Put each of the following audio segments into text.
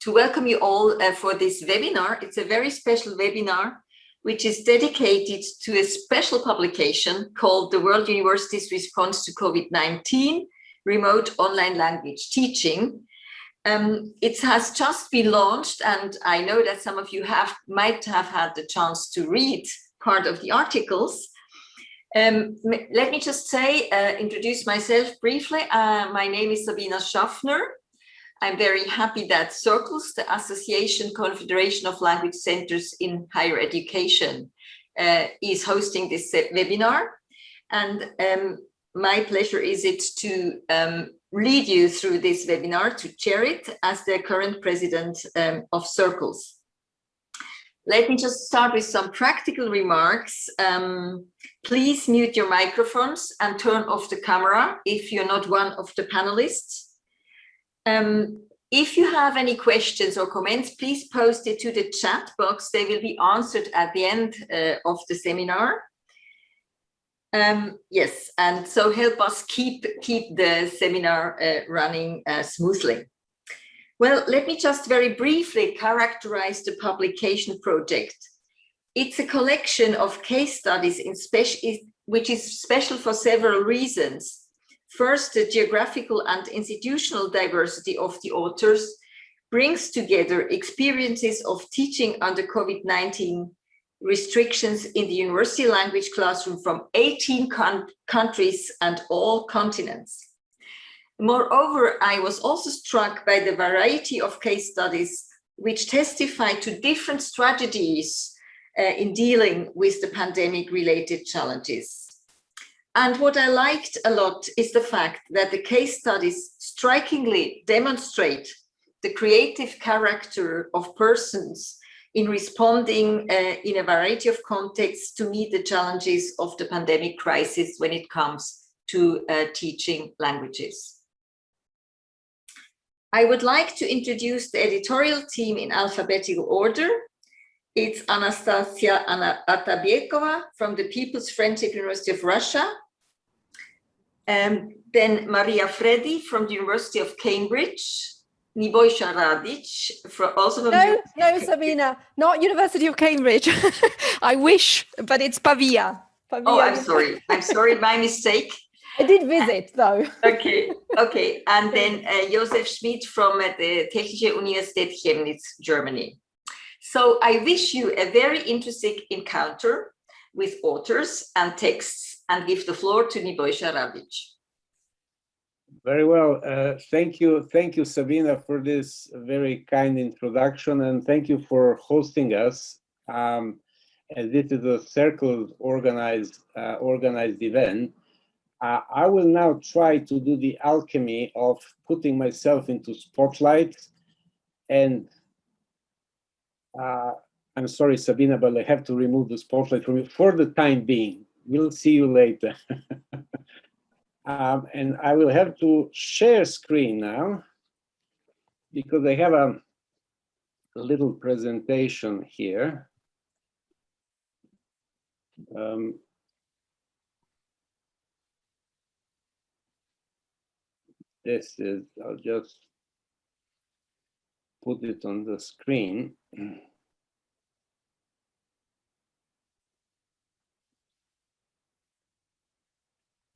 to welcome you all for this webinar. It's a very special webinar, which is dedicated to a special publication called The World University's Response to COVID-19, Remote Online Language Teaching. It has just been launched, and I know that some of you might have had the chance to read part of the articles. Let me just say, introduce myself briefly. My name is Sabina Schaffner. I'm very happy that Circles, the Association Confederation of Language Centers in Higher Education, is hosting this webinar. And my pleasure is it to lead you through this webinar, to chair it as the current president of Circles. Let me just start with some practical remarks. Please mute your microphones and turn off the camera if you're not one of the panelists. If you have any questions or comments, please post it to the chat box. They will be answered at the end of the seminar. Yes, and so help us keep the seminar running smoothly. Well, let me just very briefly characterize the publication project. It's a collection of case studies which is special for several reasons. First, the geographical and institutional diversity of the authors brings together experiences of teaching under COVID-19 restrictions in the university language classroom from 18 countries and all continents. Moreover, I was also struck by the variety of case studies which testify to different strategies in dealing with the pandemic-related challenges. And what I liked a lot is the fact that the case studies strikingly demonstrate the creative character of persons in responding in a variety of contexts to meet the challenges of the pandemic crisis when it comes to teaching languages. I would like to introduce the editorial team in alphabetical order. It's Anastasia Atabiekova from the People's Friendship University of Russia. Then Maria Freddy from the University of Cambridge. Nebojša Radić, also from No, Sabina, not University of Cambridge. I wish, but it's Pavia. Oh, I'm sorry, my mistake. I did visit though. Okay. And then Josef Schmidt from the Technische Universität Chemnitz, Germany. So I wish you a very interesting encounter with authors and texts, and give the floor to Nebojša Radić. Very well. Thank you, Sabina, for this very kind introduction, and thank you for hosting us. And this is a Circles organized event. I will now try to do the alchemy of putting myself into spotlight. And I'm sorry, Sabina, but I have to remove the spotlight from you for the time being. We'll see you later. And I will have to share screen now because I have a little presentation here. I'll just put it on the screen.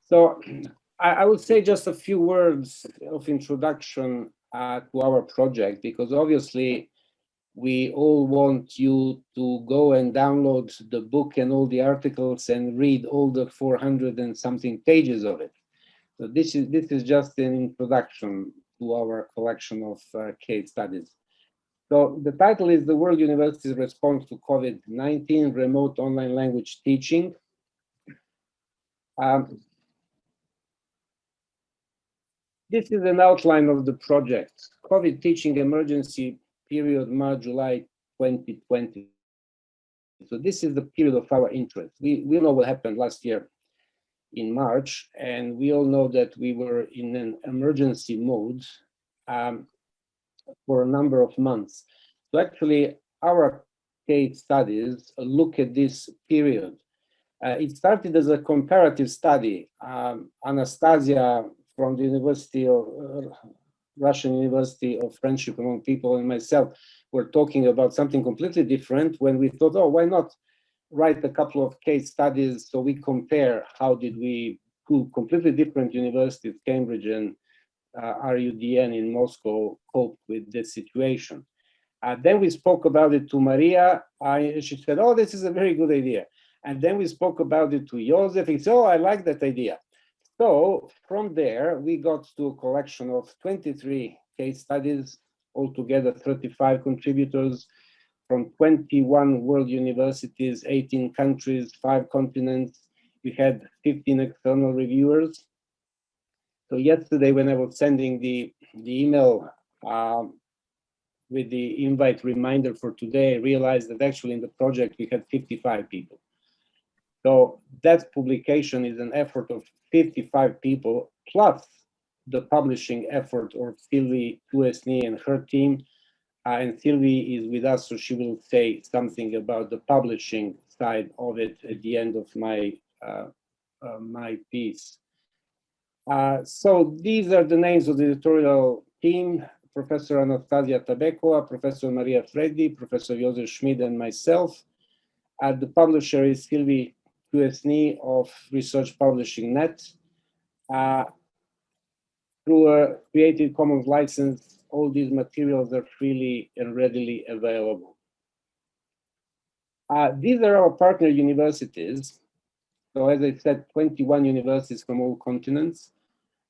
So I would say just a few words of introduction to our project, because obviously we all want you to go and download the book and all the articles and read all the 400 and something pages of it. So this is just an introduction to our collection of case studies. So the title is The World University's Response to COVID-19, Remote Online Language Teaching. This is an outline of the project. COVID teaching emergency period, March-July 2020. So this is the period of our interest. We know what happened last year in March, and we all know that we were in an emergency mode for a number of months. So actually, our case studies look at this period. It started as a comparative study. Anastasia from the University of Russian University of Friendship Among People and myself were talking about something completely different when we thought, oh, why not write a couple of case studies so we compare how did we, two completely different universities, Cambridge and RUDN in Moscow, cope with this situation. Then we spoke about it to Maria. She said, oh, this is a very good idea. And then we spoke about it to Joseph. He said, oh, I like that idea. So from there, we got to a collection of 23 case studies, altogether 35 contributors from 21 world universities, 18 countries, 5 continents. We had 15 external reviewers. So yesterday, when I was sending the email with the invite reminder for today, I realized that actually in the project we had 55 people. So that publication is an effort of 55 people, plus the publishing effort of Sylvie Tuesny and her team. And Sylvie is with us, so she will say something about the publishing side of it at the end of my my piece. So these are the names of the editorial team: Professor Anastasia Tabekova, Professor Maria Freddi, Professor Josef Schmid, and myself. The publisher is Sylvie Tuesny of Research Publishing Net. Through a Creative Commons license, all these materials are freely and readily available. These are our partner universities. So as I said, 21 universities from all continents.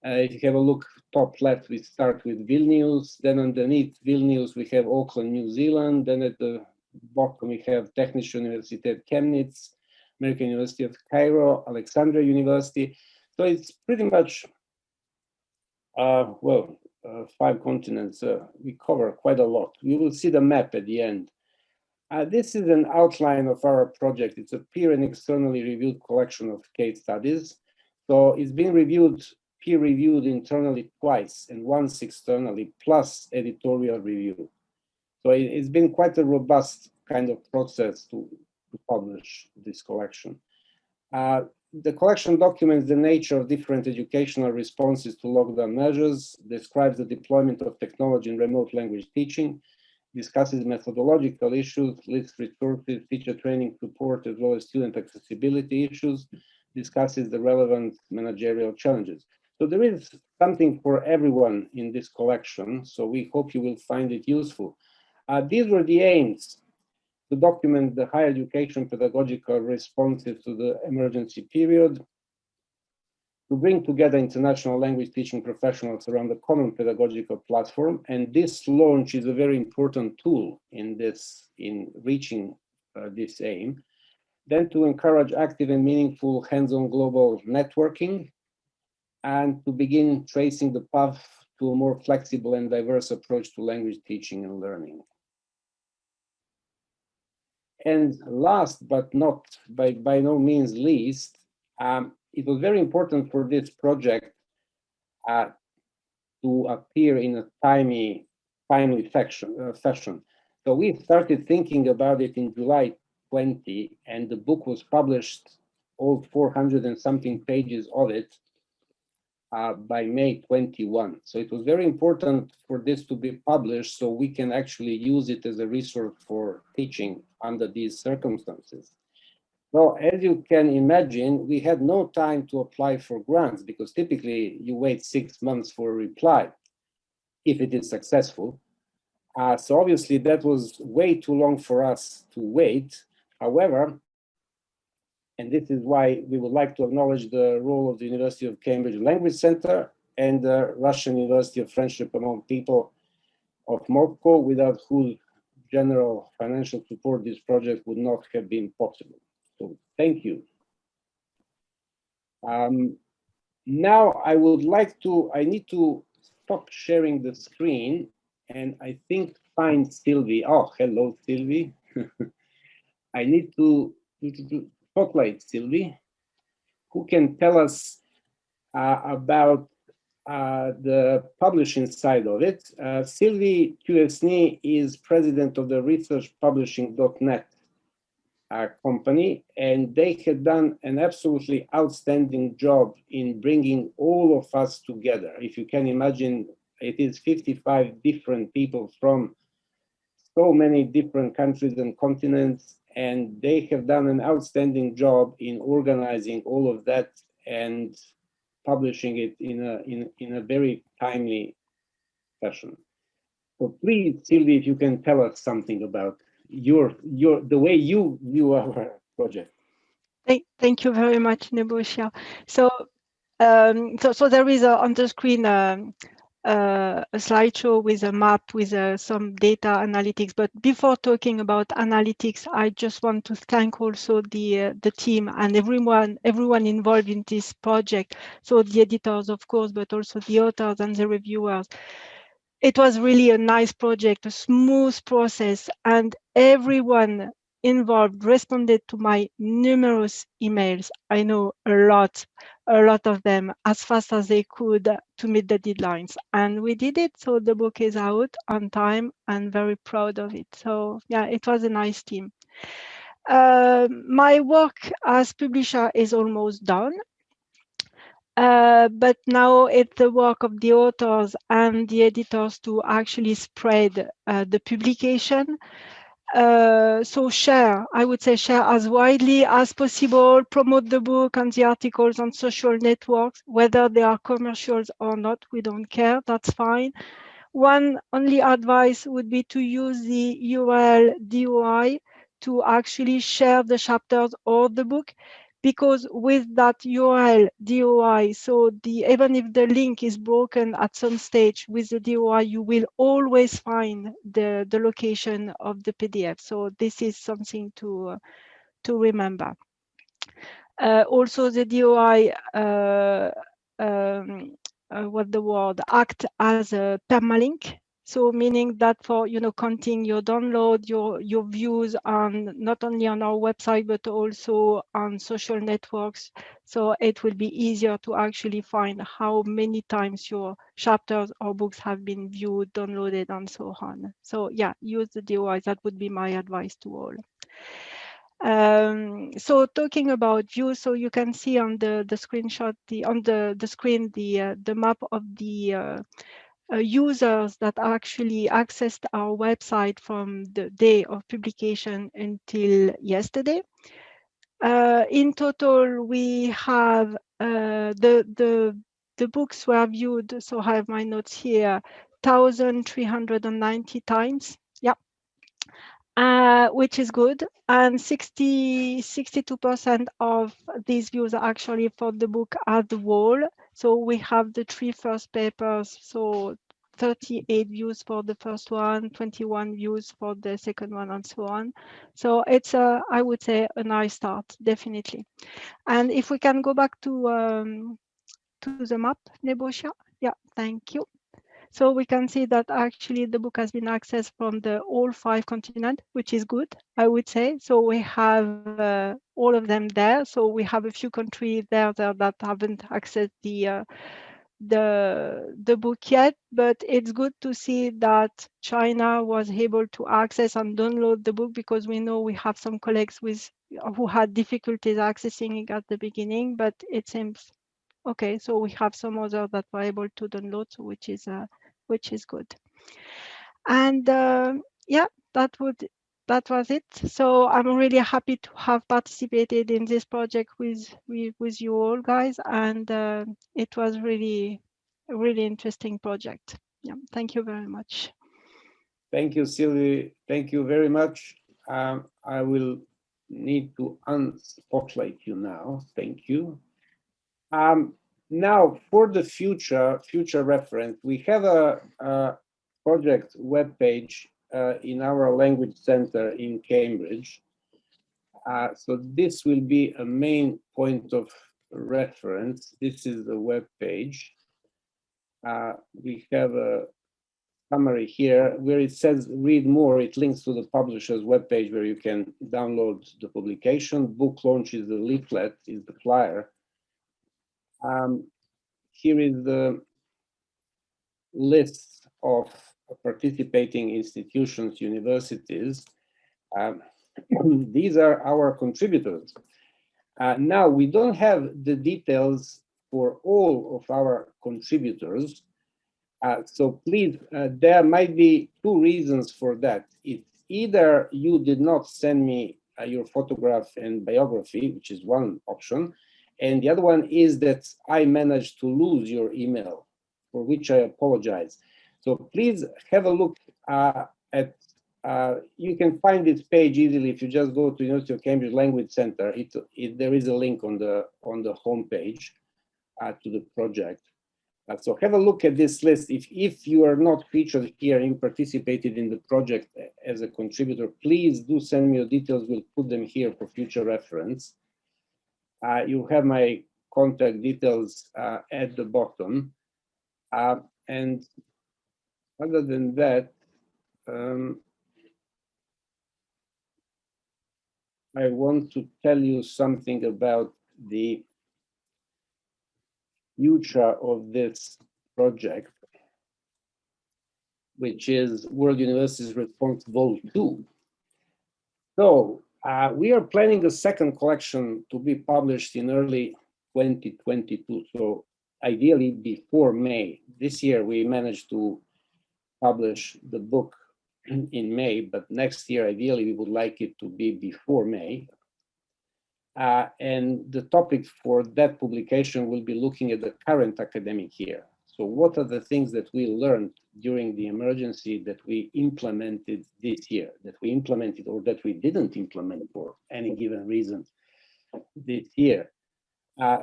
If you have a look top left, we start with Vilnius. Then underneath Vilnius, we have Auckland, New Zealand. Then at the bottom, we have Technische Universität Chemnitz, American University of Cairo, Alexandria University. So it's pretty much, 5 continents. We cover quite a lot. You will see the map at the end. This is an outline of our project. It's a peer and externally reviewed collection of case studies. So it's been peer-reviewed internally twice and once externally, plus editorial review. So it's been quite a robust kind of process to publish this collection. The collection documents the nature of different educational responses to lockdown measures, describes the deployment of technology in remote language teaching, discusses methodological issues, lists resources, teacher training support, as well as student accessibility issues, discusses the relevant managerial challenges. So there is something for everyone in this collection, so we hope you will find it useful. These were the aims: to document the higher education pedagogical responses to the emergency period, to bring together international language teaching professionals around a common pedagogical platform. And this launch is a very important tool in reaching this aim. Then to encourage active and meaningful hands-on global networking, and to begin tracing the path to a more flexible and diverse approach to language teaching and learning. And last but not by no means least, it was very important for this project to appear in a timely fashion. So we started thinking about it in July 20, and the book was published, all 400 and something pages of it, by May 21. So it was very important for this to be published so we can actually use it as a resource for teaching under these circumstances. So as you can imagine, we had no time to apply for grants because typically you wait 6 months for a reply if it is successful. So obviously that was way too long for us to wait. However, and this is why we would like to acknowledge the role of the University of Cambridge Language Center and the Russian University of Friendship Among People of Moscow, without whose general financial support this project would not have been possible. So thank you. Now I need to stop sharing the screen and I think find Sylvie. Oh, hello, Sylvie. I need to spotlight Sylvie, who can tell us about the publishing side of it. Sylvie Tuesny is president of the researchpublishing.net company, and they had done an absolutely outstanding job in bringing all of us together. If you can imagine it is 55 different people from so many different countries and continents, and they have done an outstanding job in organizing all of that and publishing it in a very timely fashion. So please, Sylvie, if you can tell us something about the way you view our project. Thank you very much, Nebojša. So, so there is on the screen a slideshow with a map with some data analytics. But before talking about analytics, I just want to thank also the team and everyone involved in this project. So the editors, of course, but also the authors and the reviewers. It was really a nice project, a smooth process, and everyone involved responded to my numerous emails. I know a lot of them, as fast as they could to meet the deadlines. And we did it, so the book is out on time and very proud of it. So yeah, it was a nice team. My work as publisher is almost done. But now it's the work of the authors and the editors to actually spread the publication. So I would say share as widely as possible, promote the book and the articles on social networks, whether they are commercials or not, we don't care, that's fine. One only advice would be to use the URL DOI to actually share the chapters or the book, because with that URL DOI, so even if the link is broken at some stage with the DOI, you will always find the location of the PDF. So this is something to remember. Also, the DOI, act as a permalink. So meaning that for counting your download, your views on not only on our website but also on social networks. So it will be easier to actually find how many times your chapters or books have been viewed, downloaded, and so on. So yeah, use the DOI. That would be my advice to all. So talking about views, so you can see on the screenshot, on the screen, the map of the users that actually accessed our website from the day of publication until yesterday. In total, we have the books were viewed. So I have my notes here, 1,390 times. Yeah. Which is good, and 62% of these views are actually for the book as the whole. So we have the 3 first papers, so 38 views for the first one, 21 views for the second one, and so on. So it's I would say a nice start, definitely. And if we can go back to the map, Nebojša. Yeah, thank you. So we can see that actually the book has been accessed from all 5 continents, which is good, I would say. So we have all of them there. So we have a few countries there that haven't accessed the book yet, but it's good to see that China was able to access and download the book, because we know we have some colleagues who had difficulties accessing it at the beginning, but it seems okay. So we have some others that were able to download, so which is good. And yeah, that was it. So I'm really happy to have participated in this project with you all, guys, and it was really a really interesting project. Yeah, thank you very much. Thank you, Sylvie. Thank you very much. I will need to unspotlight you now. Thank you. Now, for the future reference, we have a project webpage in our language center in Cambridge. So this will be a main point of reference. This is the web page. We have a summary here where it says read more. It links to the publisher's webpage where you can download the publication. Book launch is the leaflet, is the flyer. Here is the list of participating institutions, universities. These are our contributors. Now, we don't have the details for all of our contributors, So please, there might be two reasons for that. It's either you did not send me your photograph and biography, which is one option, and the other one is that I managed to lose your email, for which I apologize. So please have a look at, you can find this page easily if you just go to University of Cambridge Language Center. There is a link on the homepage to the project. So have a look at this list. If you are not featured here and you participated in the project as a contributor, please do send me your details. We'll put them here for future reference. You have my contact details at the bottom. And other than that, I want to tell you something about the future of this project, which is World Universities Response Vol 2. So we are planning a second collection to be published in early 2022. So ideally before May. This year we managed to publish the book in May, but next year ideally we would like it to be before May. And the topic for that publication will be looking at the current academic year. So what are the things that we learned during the emergency that we implemented this year, that we implemented or that we didn't implement for any given reason this year?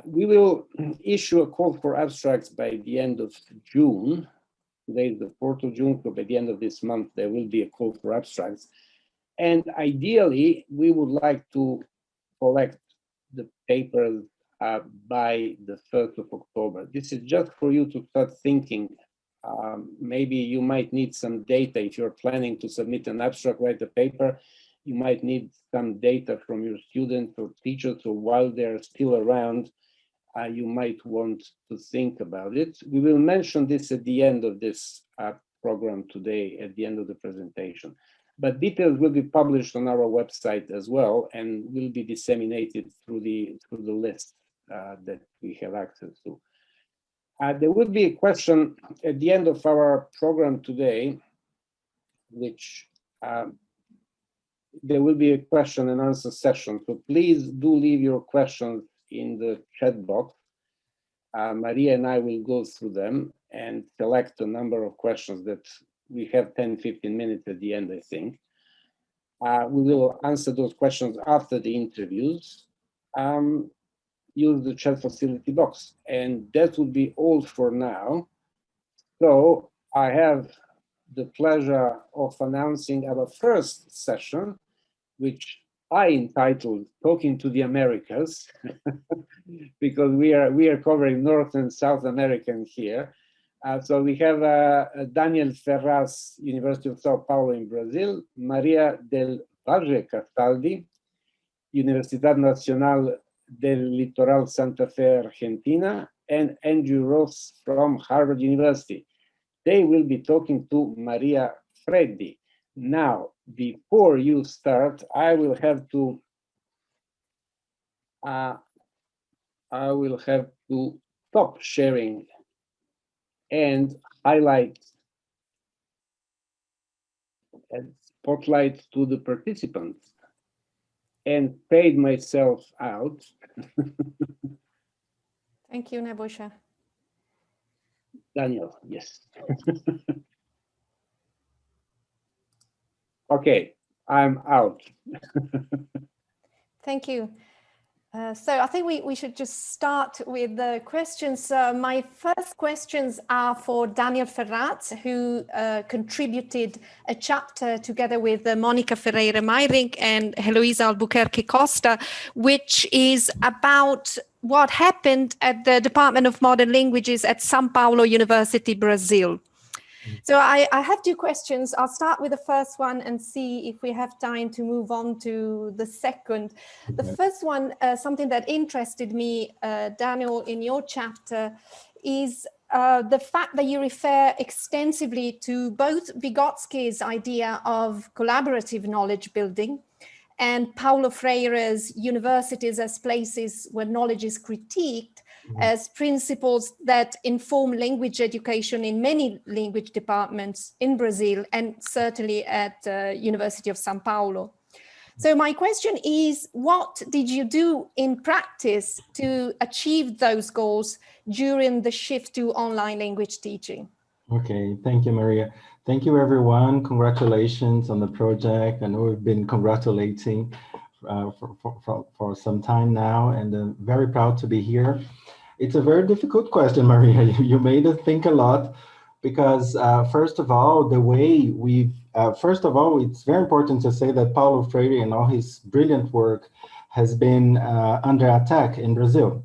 We will issue a call for abstracts by the end of June. Today is the 4th of June, so by the end of this month, there will be a call for abstracts. And ideally, we would like to collect the papers by the 1st of October. This is just for you to start thinking. Maybe you might need some data if you're planning to submit an abstract, write a paper. You might need some data from your students or teachers, so while they're still around, you might want to think about it. We will mention this at the end of this program today, at the end of the presentation. But details will be published on our website as well, and will be disseminated through the list that we have access to. There will be a question at the end of our program today, which there will be a question and answer session. So please do leave your questions in the chat box. Maria and I will go through them and select a number of questions that we have 10-15 minutes at the end, I think. We will answer those questions after the interviews. Use the chat facility box. And that would be all for now. So I have the pleasure of announcing our first session, which I entitled Talking to the Americas, because we are covering North and South American here. So we have Daniel Ferraz, University of Sao Paulo in Brazil, Maria del Valle Castaldi, Universidad Nacional del Litoral Santa Fe, Argentina, and Andrew Ross from Harvard University. They will be talking to Maria Freddi. Now, before you start, I will have to stop sharing and highlight and spotlight to the participants and fade myself out. Thank you, Nebojša. Daniel, yes. Okay, I'm out. Thank you. So I think we should just start with the questions. My first questions are for Daniel Ferraz, who contributed a chapter together with Monica Ferreira-Meyrink and Heloisa Albuquerque Costa, which is about what happened at the Department of Modern Languages at São Paulo University, Brazil. So I have two questions. I'll start with the first one and see if we have time to move on to the second. The first one, something that interested me, Daniel, in your chapter, is the fact that you refer extensively to both Vygotsky's idea of collaborative knowledge building and Paulo Freire's universities as places where knowledge is critiqued as principles that inform language education in many language departments in Brazil and certainly at University of São Paulo. So my question is, what did you do in practice to achieve those goals during the shift to online language teaching? Okay, thank you, Maria. Thank you, everyone. Congratulations on the project. I know we've been congratulating for some time now, and very proud to be here. It's a very difficult question, Maria. You made us think a lot, because first of all, it's very important to say that Paulo Freire and all his brilliant work has been under attack in Brazil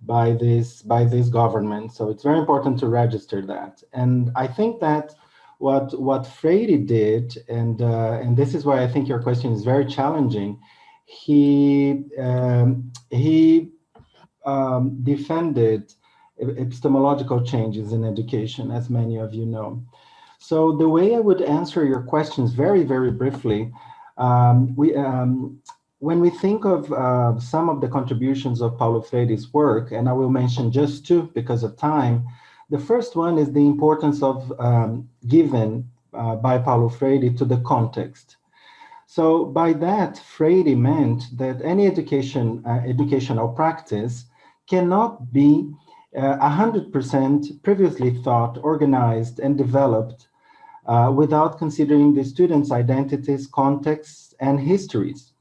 by this government. So it's very important to register that. And I think that what Freire did, and this is why I think your question is very challenging, he defended epistemological changes in education, as many of you know. So the way I would answer your questions very, very briefly, when we think of some of the contributions of Paulo Freire's work, and I will mention just two because of time, the first one is the importance of given by Paulo Freire to the context. So by that, Freire meant that any educational practice cannot be 100% previously thought, organized, and developed without considering the students' identities, contexts, and histories.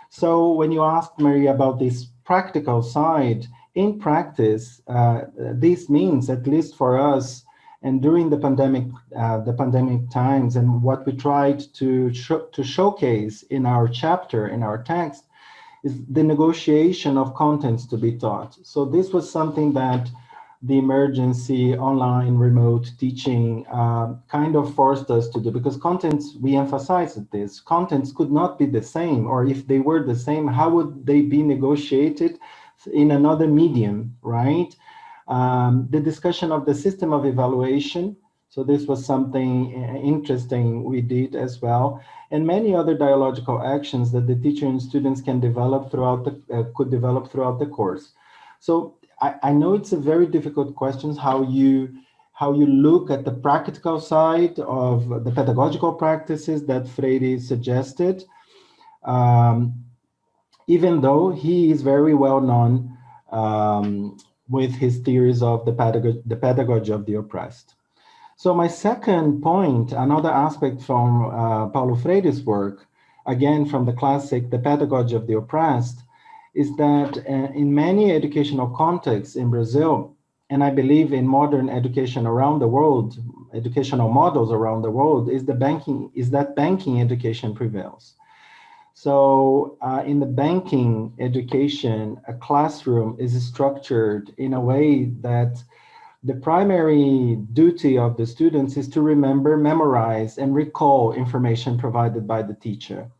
So when you asked Maria about this practical side, in practice, this means, at least for us, and during the pandemic times, and what we tried to showcase in our chapter, in our text, is the negotiation of contents to be taught. So this was something that the emergency online remote teaching kind of forced us to do, because contents, we emphasized this, contents could not be the same, or if they were the same, how would they be negotiated in another medium, right? The discussion of the system of evaluation, so this was something interesting we did as well, and many other dialogical actions that the teacher and students can develop throughout could develop throughout the course. So I know it's a very difficult question, how you look at the practical side of the pedagogical practices that Freire suggested, even though he is very well known with his theories of the pedagogy of the oppressed. So my second point, another aspect from Paulo Freire's work, again from the classic, The Pedagogy of the Oppressed, is that in many educational contexts in Brazil, and I believe in modern education around the world, educational models around the world, is that banking education prevails. So in the banking education, a classroom is structured in a way that the primary duty of the students is to remember, memorize, and recall information provided by the teacher.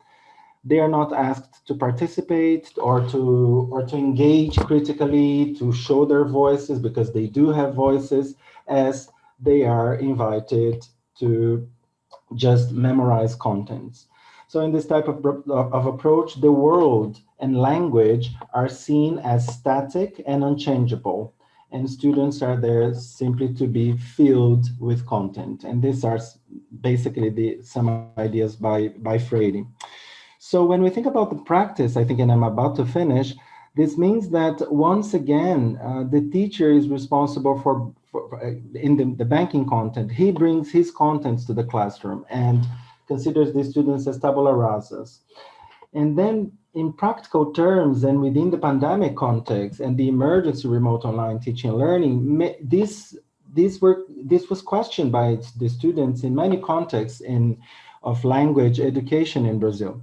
They are not asked to participate or to engage critically, to show their voices, because they do have voices, as they are invited to just memorize contents. So in this type of approach, the world and language are seen as static and unchangeable, and students are there simply to be filled with content. And these are basically some ideas by Freire. So when we think about the practice, I think, and I'm about to finish, this means that once again, the teacher is responsible for in the banking content. He brings his contents to the classroom and considers the students as tabula rasas. And then in practical terms, and within the pandemic context and the emergency remote online teaching and learning, this was questioned by the students in many contexts of language education in Brazil.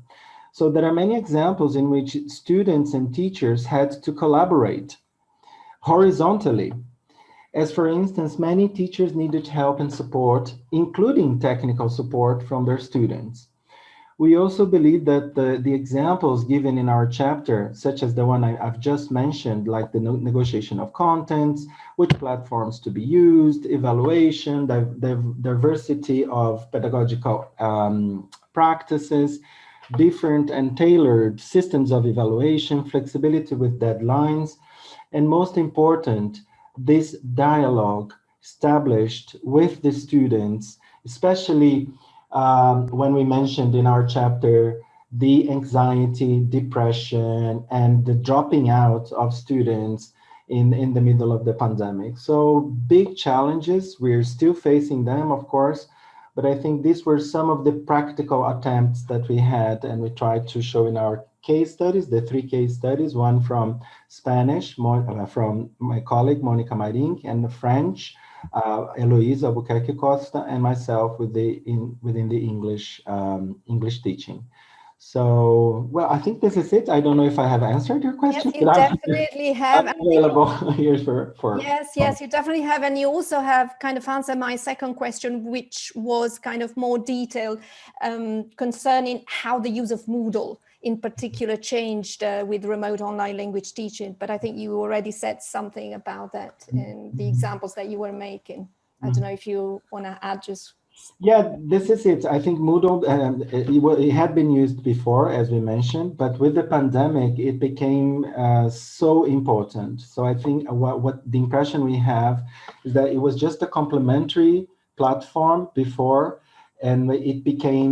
So there are many examples in which students and teachers had to collaborate horizontally. As for instance, many teachers needed help and support, including technical support from their students. We also believe that the examples given in our chapter, such as the one I've just mentioned, like the negotiation of contents, which platforms to be used, evaluation, diversity of pedagogical practices, different and tailored systems of evaluation, flexibility with deadlines, and most important, this dialogue established with the students, especially when we mentioned in our chapter the anxiety, depression, and the dropping out of students in the middle of the pandemic. So big challenges, we're still facing them, of course, but I think these were some of the practical attempts that we had, and we tried to show in our case studies, the 3 case studies, one from Spanish, from my colleague, Monica Marin, and the French, Eloise Albuquerque Costa, and myself within the English teaching. So, well, I think this is it. I don't know if I have answered your question. Yes, you definitely have. I'm available here for Yes, you definitely have. And you also have kind of answered my second question, which was kind of more detailed concerning how the use of Moodle in particular changed with remote online language teaching. But I think you already said something about that in the examples that you were making. I don't know if you want to add just. Yeah, this is it. I think Moodle, it had been used before, as we mentioned, but with the pandemic, it became so important. So I think what the impression we have is that it was just a complementary platform before, and it became,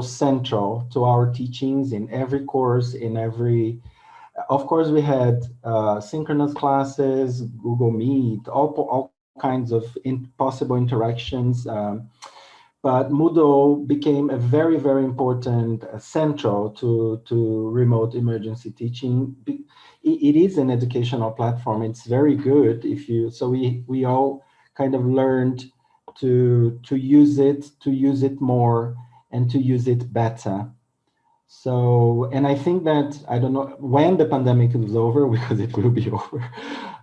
central to our teachings in every course, of course, we had synchronous classes, Google Meet, all kinds of possible interactions. But Moodle became a very, very important central to remote emergency teaching. It is an educational platform. It's very good so we all kind of learned to use it more and to use it better. So, and I think that, I don't know when the pandemic is over, because it will be over.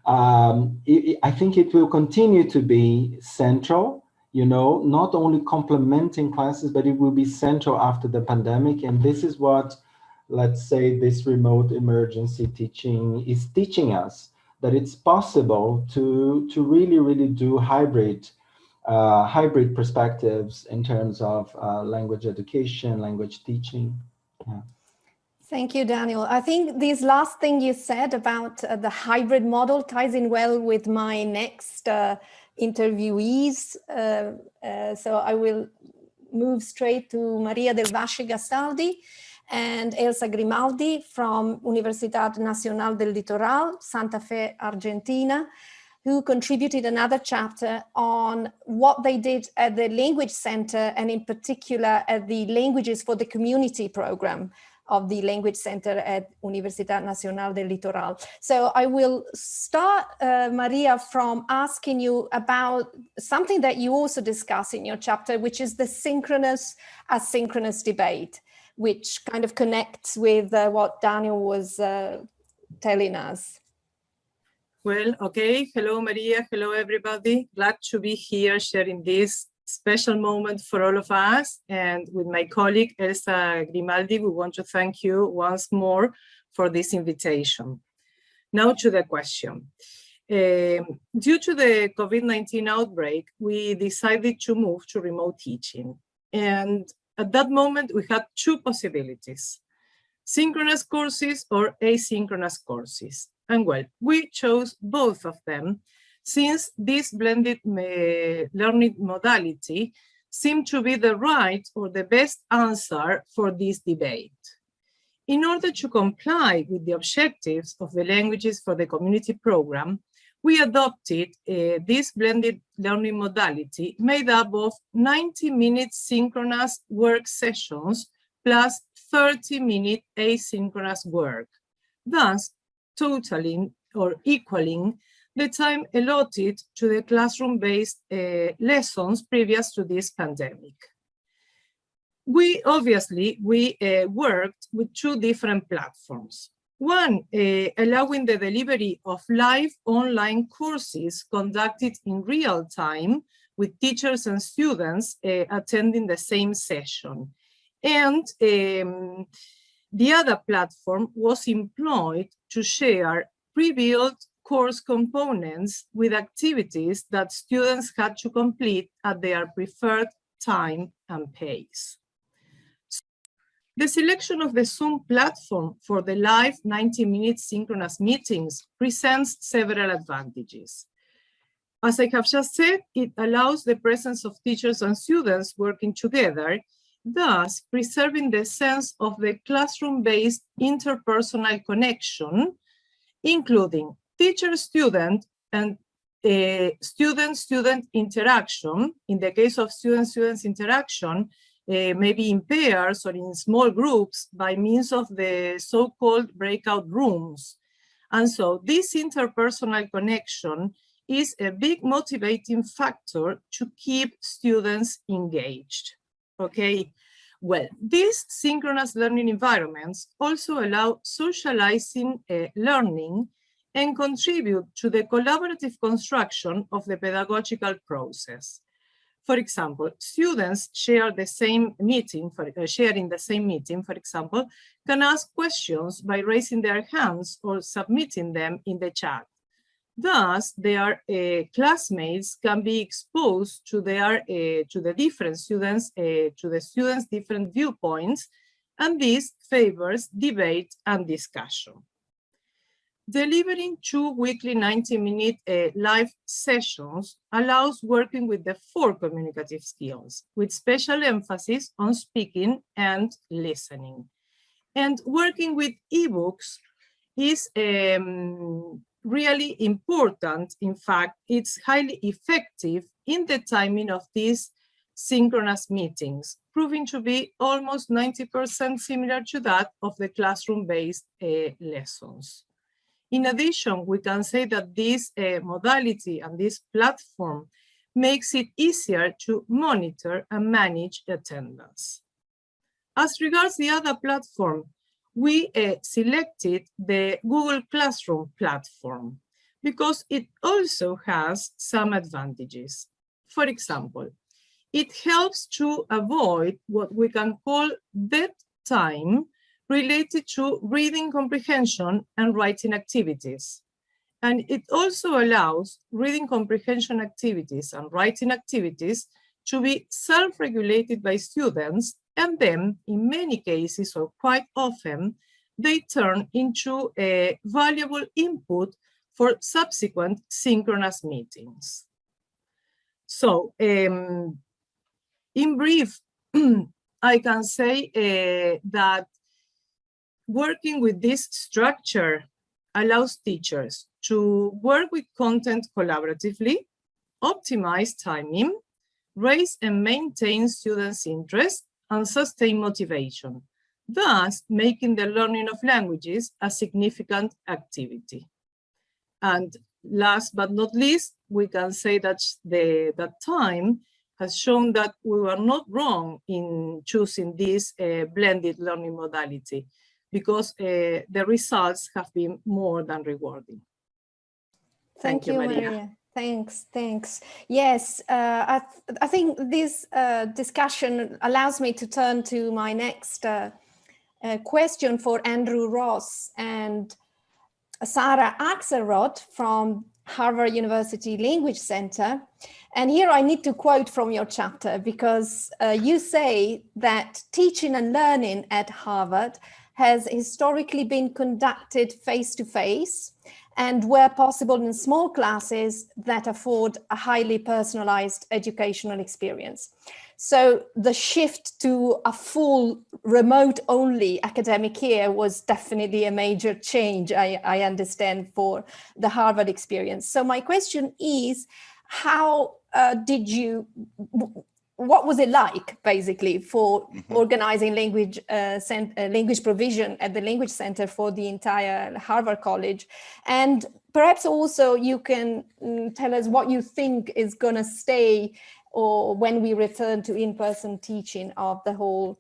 I think it will continue to be central, not only complementing classes, but it will be central after the pandemic. And this is what, let's say, this remote emergency teaching is teaching us, that it's possible to really, really do hybrid perspectives in terms of language education, language teaching. Yeah. Thank you, Daniel. I think this last thing you said about the hybrid model ties in well with my next interviewees. So I will move straight to Maria del Vasce Gastaldi and Elsa Grimaldi from Universidad Nacional del Litoral, Santa Fe, Argentina, who contributed another chapter on what they did at the Language Center, and in particular at the Languages for the Community program of the Language Center at Universidad Nacional del Litoral. So I will start, Maria, from asking you about something that you also discuss in your chapter, which is the synchronous asynchronous debate, which kind of connects with what Daniel was telling us. Well, okay. Hello, Maria. Hello, everybody. Glad to be here sharing this special moment for all of us. And with my colleague, Elsa Grimaldi, we want to thank you once more for this invitation. Now to the question. Due to the COVID-19 outbreak, we decided to move to remote teaching. And at that moment, we had 2 possibilities: synchronous courses or asynchronous courses. And well, we chose both of them, since this blended learning modality seemed to be the right or the best answer for this debate. In order to comply with the objectives of the Languages for the Community program, we adopted this blended learning modality made up of 90-minute synchronous work sessions plus 30-minute asynchronous work, thus totaling or equaling the time allotted to the classroom-based lessons previous to this pandemic. We obviously worked with 2 different platforms. One, allowing the delivery of live online courses conducted in real time with teachers and students attending the same session. And the other platform was employed to share pre-built course components with activities that students had to complete at their preferred time and pace. The selection of the Zoom platform for the live 90-minute synchronous meetings presents several advantages. As I have just said, it allows the presence of teachers and students working together, thus preserving the sense of the classroom-based interpersonal connection, including teacher-student and student-student interaction. In the case of student-student interaction, maybe in pairs or in small groups by means of the so-called breakout rooms. And so this interpersonal connection is a big motivating factor to keep students engaged. Okay, well, these synchronous learning environments also allow socializing learning and contribute to the collaborative construction of the pedagogical process. For example, students sharing the same meeting, for example, can ask questions by raising their hands or submitting them in the chat. Thus, their classmates can be exposed to the different students, different viewpoints, and this favors debate and discussion. Delivering 2 weekly 90-minute live sessions allows working with the 4 communicative skills, with special emphasis on speaking and listening. And working with ebooks is really important. In fact, it's highly effective in the timing of these synchronous meetings, proving to be almost 90% similar to that of the classroom-based lessons. In addition, we can say that this modality and this platform makes it easier to monitor and manage attendance. As regards the other platform, we selected the Google Classroom platform because it also has some advantages. For example, it helps to avoid what we can call dead time related to reading comprehension and writing activities. And it also allows reading comprehension activities and writing activities to be self-regulated by students, and then in many cases, or quite often, they turn into a valuable input for subsequent synchronous meetings. So, in brief, I can say that working with this structure allows teachers to work with content collaboratively, optimize timing, raise and maintain students' interest, and sustain motivation, thus making the learning of languages a significant activity. And last but not least, we can say that that time has shown that we were not wrong in choosing this blended learning modality, because the results have been more than rewarding. Thank you, Maria. Thanks. Yes, I think this discussion allows me to turn to my next question for Andrew Ross and Sarah Axelrod from Harvard University Language Center. And here I need to quote from your chapter, because you say that teaching and learning at Harvard has historically been conducted face-to-face and where possible in small classes that afford a highly personalized educational experience. So the shift to a full remote-only academic year was definitely a major change, I understand, for the Harvard experience. So my question is, how what was it like, basically, for organizing language provision at the Language Center for the entire Harvard College? And perhaps also you can tell us what you think is going to stay, or when we return to in-person teaching of the whole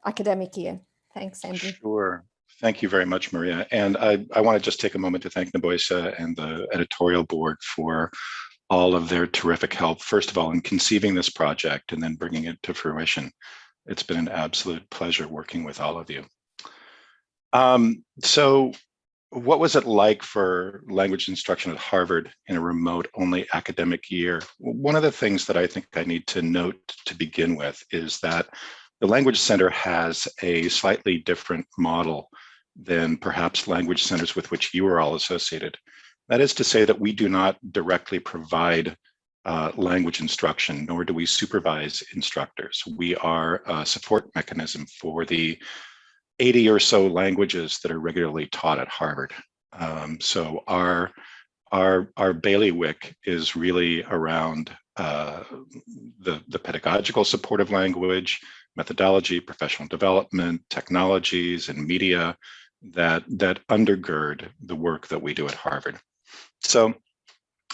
academic year. Thanks, Andrew. Sure. Thank you very much, Maria. And I want to just take a moment to thank Naboisa and the editorial board for all of their terrific help, first of all, in conceiving this project and then bringing it to fruition. It's been an absolute pleasure working with all of you. So what was it like for language instruction at Harvard in a remote-only academic year? One of the things that I think I need to note to begin with is that the Language Center has a slightly different model than perhaps language centers with which you are all associated. That is to say that we do not directly provide language instruction, nor do we supervise instructors. We are a support mechanism for the 80 or so languages that are regularly taught at Harvard. So our bailiwick is really around the pedagogical support of language, methodology, professional development, technologies, and media that undergird the work that we do at Harvard. So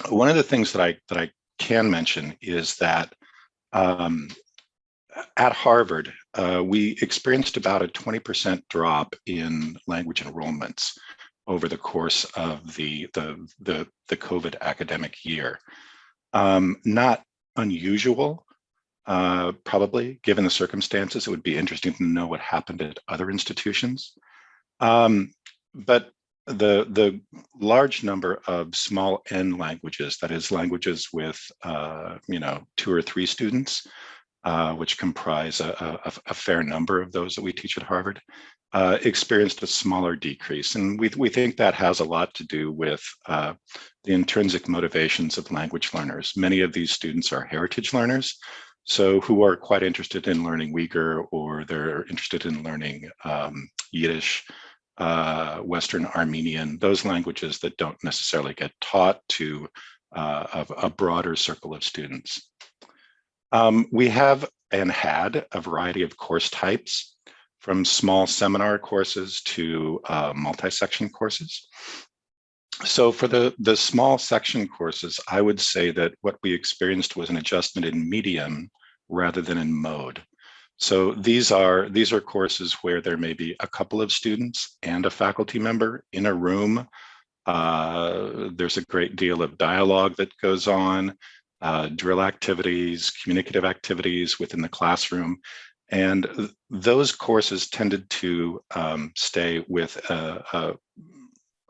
one of the things that I can mention is that at Harvard, we experienced about a 20% drop in language enrollments over the course of the COVID academic year. Not unusual, probably, given the circumstances. It would be interesting to know what happened at other institutions. But the large number of small n languages, that is languages with 2 or 3 students, which comprise a fair number of those that we teach at Harvard, experienced a smaller decrease. And we think that has a lot to do with the intrinsic motivations of language learners. Many of these students are heritage learners, so who are quite interested in learning Uyghur, or they're interested in learning Yiddish, Western Armenian, those languages that don't necessarily get taught to a broader circle of students. We have and had a variety of course types, from small seminar courses to multi-section courses. So for the small section courses, I would say that what we experienced was an adjustment in medium rather than in mode. So these are courses where there may be a couple of students and a faculty member in a room. There's a great deal of dialogue that goes on, drill activities, communicative activities within the classroom. And those courses tended to stay with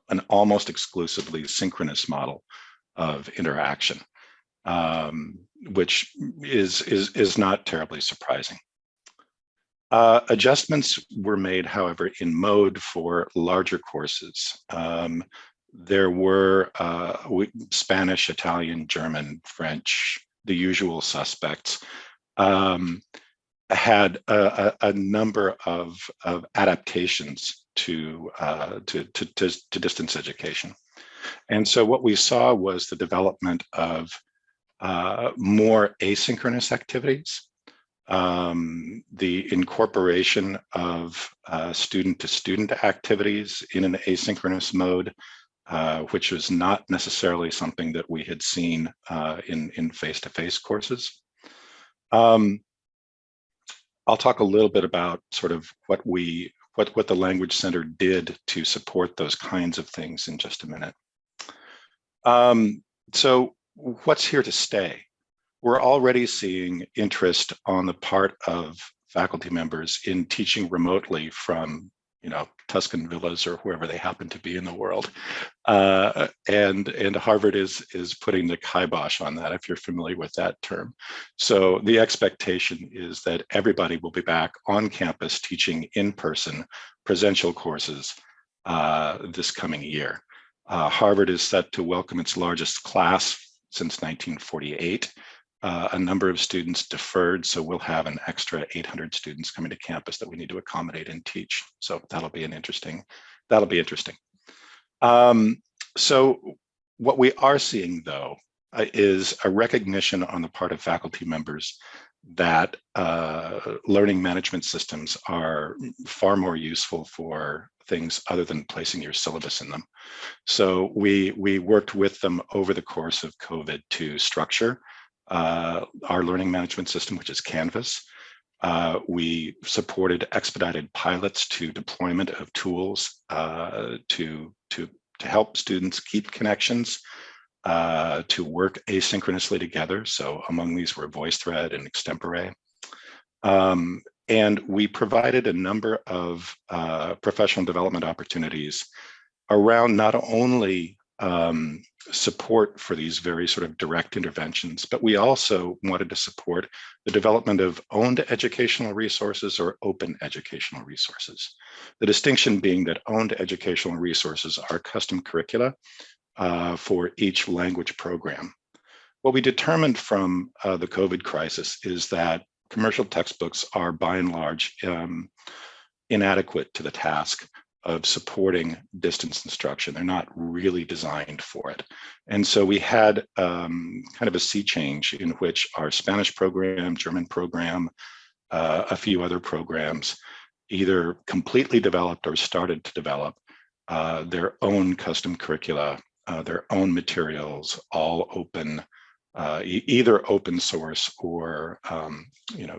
an almost exclusively synchronous model of interaction, which is not terribly surprising. Adjustments were made, however, in mode for larger courses. There were Spanish, Italian, German, French, the usual suspects, had a number of adaptations to distance education. And so what we saw was the development of more asynchronous activities, the incorporation of student-to-student activities in an asynchronous mode, which was not necessarily something that we had seen in face-to-face courses. I'll talk a little bit about sort of what the Language Center did to support those kinds of things in just a minute. So what's here to stay? We're already seeing interest on the part of faculty members in teaching remotely from, Tuscan villas or wherever they happen to be in the world. And Harvard is putting the kibosh on that, if you're familiar with that term. So the expectation is that everybody will be back on campus teaching in-person presential courses this coming year. Harvard is set to welcome its largest class since 1948. A number of students deferred, so we'll have an extra 800 students coming to campus that we need to accommodate and teach. So that'll be interesting. So what we are seeing, though, is a recognition on the part of faculty members that learning management systems are far more useful for things other than placing your syllabus in them. So we worked with them over the course of COVID to structure our learning management system, which is Canvas. We supported expedited pilots to deployment of tools to help students keep connections, to work asynchronously together. So among these were VoiceThread and Extempore. And we provided a number of professional development opportunities around not only support for these very sort of direct interventions, but we also wanted to support the development of owned educational resources or open educational resources. The distinction being that owned educational resources are custom curricula for each language program. What we determined from the COVID crisis is that commercial textbooks are by and large inadequate to the task of supporting distance instruction. They're not really designed for it. And so we had kind of a sea change in which our Spanish program, German program, a few other programs either completely developed or started to develop their own custom curricula, their own materials, all open, either open source or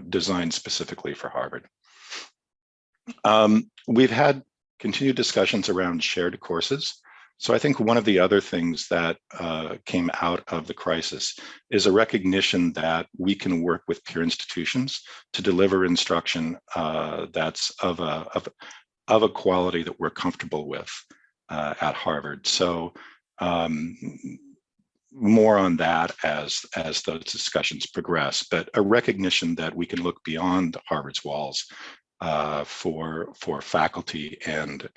designed specifically for Harvard. We've had continued discussions around shared courses. So I think one of the other things that came out of the crisis is a recognition that we can work with peer institutions to deliver instruction that's of a quality that we're comfortable with at Harvard. So more on that as those discussions progress, but a recognition that we can look beyond Harvard's walls for faculty and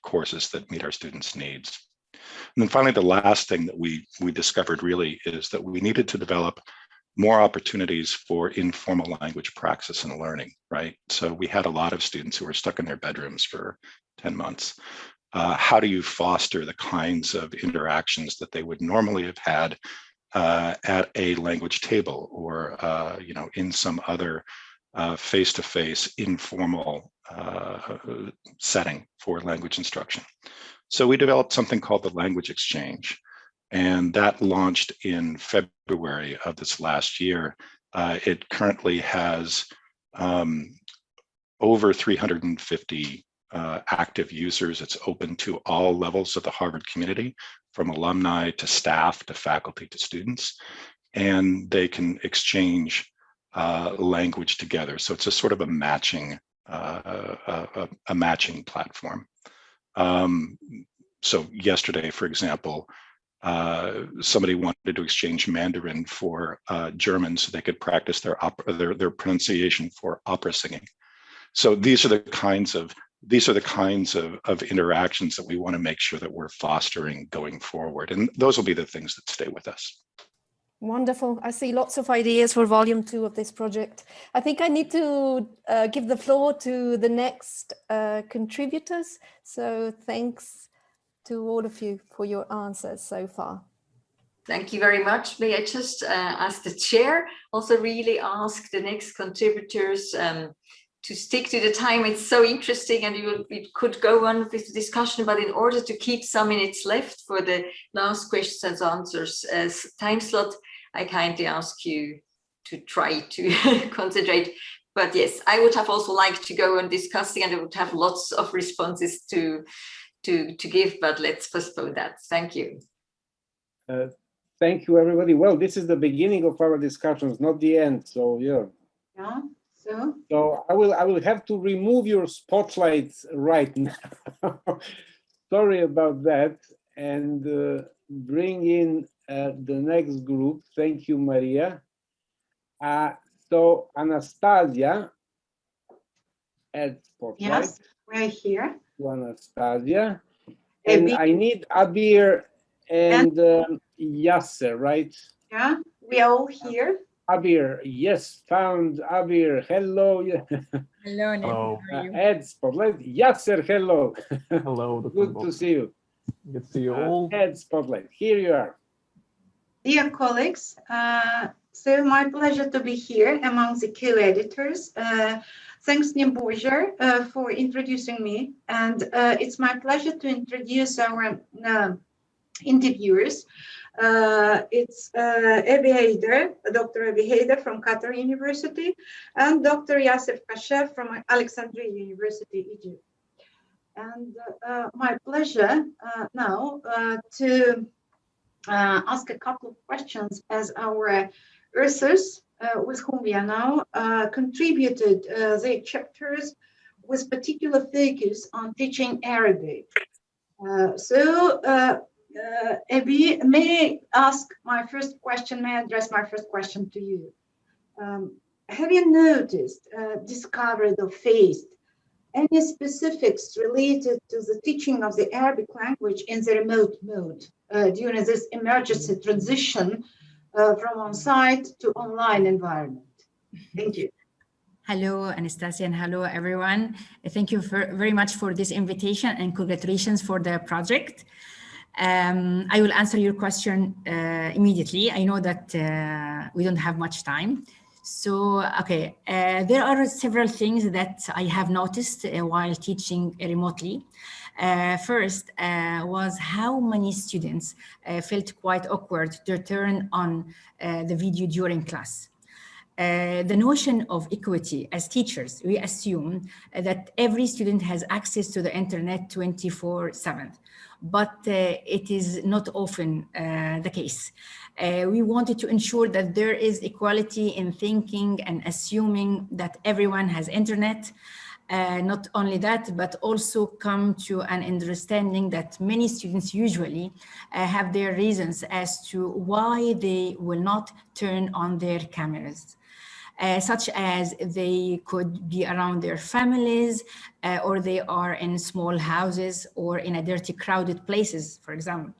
courses that meet our students' needs. And then finally, the last thing that we discovered really is that we needed to develop more opportunities for informal language praxis and learning, right? So we had a lot of students who were stuck in their bedrooms for 10 months. How do you foster the kinds of interactions that they would normally have had at a language table or in some other face-to-face informal setting for language instruction? So we developed something called the Language Exchange, and that launched in February of this last year. It currently has over 350 active users. It's open to all levels of the Harvard community, from alumni to staff to faculty to students, and they can exchange language together. So it's a sort of a matching platform. So yesterday, for example, somebody wanted to exchange Mandarin for German so they could practice their pronunciation for opera singing. So these are the kinds of interactions that we want to make sure that we're fostering going forward, and those will be the things that stay with us. Wonderful. I see lots of ideas for volume 2 of this project. I think I need to give the floor to the next contributors. So thanks to all of you for your answers so far. Thank you very much. May I just ask the chair, also really ask the next contributors to stick to the time. It's so interesting, and we could go on with the discussion, but in order to keep some minutes left for the last questions and answers as time slot, I kindly ask you to try to concentrate. But yes, I would have also liked to go on discussing, and I would have lots of responses to give, but let's postpone that. Thank you. Thank you, everybody. Well, this is the beginning of our discussions, not the end. So yeah. Yeah. So I will have to remove your spotlights right now. Sorry about that, and bring in the next group. Thank you, Maria. So Anastasia, add spotlight. Yes, we're here. To Anastasia, and I need Abir and Yasser, right? Yeah, we are all here. Abir, yes, found Abir. Hello. Hello. Add spotlight. Yasser, hello. Hello. Good to see you. Good to see you all. Add spotlight. Here you are. Dear colleagues, so my pleasure to be here among the co-editors. Thanks, Nimboja, for introducing me. And it's my pleasure to introduce our interviewers. It's Dr. Ebi Haider from Qatar University and Dr. Yasser Kashev from Alexandria University, Egypt. And my pleasure now to ask a couple of questions as our authors with whom we are now contributed their chapters with particular focus on teaching Arabic. So Ebi, may I ask my first question, may I address my first question to you? Have you noticed, discovered or faced any specifics related to the teaching of the Arabic language in the remote mode during this emergency transition from on-site to online environment? Thank you. Hello, Anastasia, and hello, everyone. Thank you very much for this invitation and congratulations for the project. I will answer your question immediately. I know that we don't have much time. So, okay, there are several things that I have noticed while teaching remotely. First was how many students felt quite awkward to turn on the video during class. The notion of equity as teachers, we assume that every student has access to the internet 24/7, but it is not often the case. We wanted to ensure that there is equality in thinking and assuming that everyone has internet. Not only that, but also come to an understanding that many students usually have their reasons as to why they will not turn on their cameras. Such as they could be around their families, or they are in small houses or in a dirty, crowded places, for example.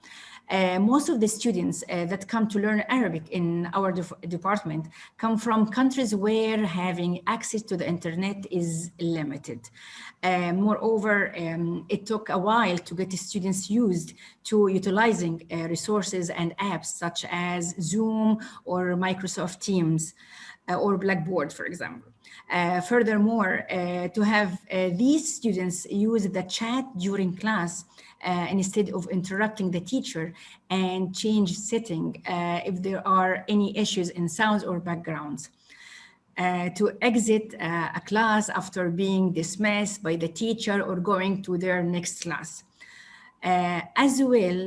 Most of the students that come to learn Arabic in our department come from countries where having access to the internet is limited. Moreover, it took a while to get the students used to utilizing resources and apps such as Zoom or Microsoft Teams. Or Blackboard, for example. Furthermore, to have these students use the chat during class instead of interrupting the teacher and change setting if there are any issues in sounds or backgrounds. To exit a class after being dismissed by the teacher or going to their next class. As well,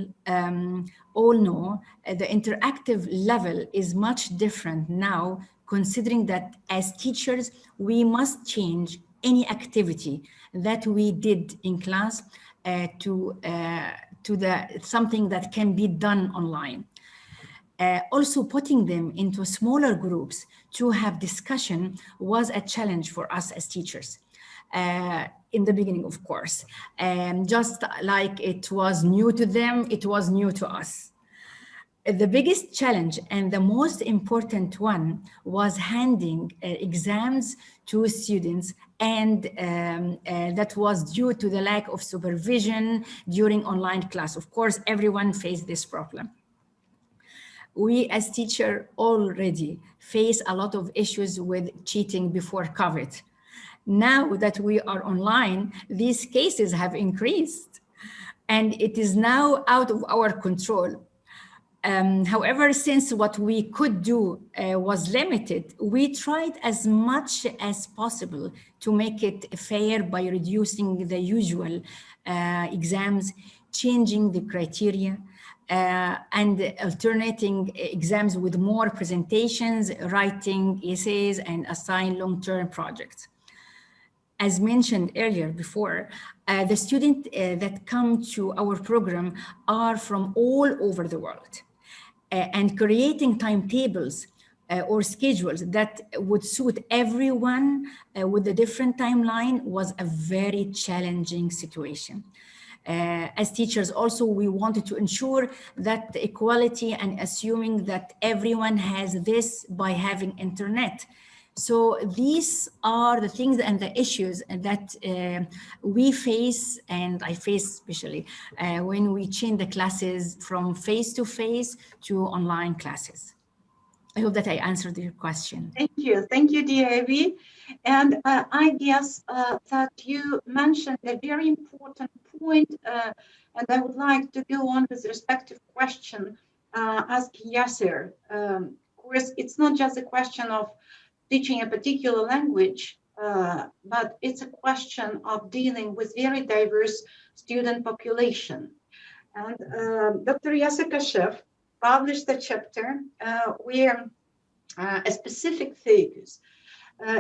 all know the interactive level is much different now, considering that as teachers, we must change any activity that we did in class to something that can be done online. Also putting them into smaller groups to have discussion was a challenge for us as teachers. In the beginning, of course, just like it was new to them, it was new to us. The biggest challenge and the most important one was handing exams to students, and that was due to the lack of supervision during online class. Of course, everyone faced this problem. We as teachers already face a lot of issues with cheating before COVID. Now that we are online, these cases have increased, and it is now out of our control. However, since what we could do was limited, we tried as much as possible to make it fair by reducing the usual exams, changing the criteria, and alternating exams with more presentations, writing essays, and assign long-term projects. As mentioned earlier before, the students that come to our program are from all over the world. And creating timetables or schedules that would suit everyone with a different timeline was a very challenging situation. As teachers also, we wanted to ensure that the equality and assuming that everyone has this by having internet. So these are the things and the issues that we face, and I face especially when we change the classes from face-to-face to online classes. I hope that I answered your question. Thank you, dear Evie. And I guess that you mentioned a very important point, and I would like to go on with the respective question asked Yasser. Of course, it's not just a question of teaching a particular language, but it's a question of dealing with very diverse student population. And Dr. Yasser Kashef published a chapter where a specific focus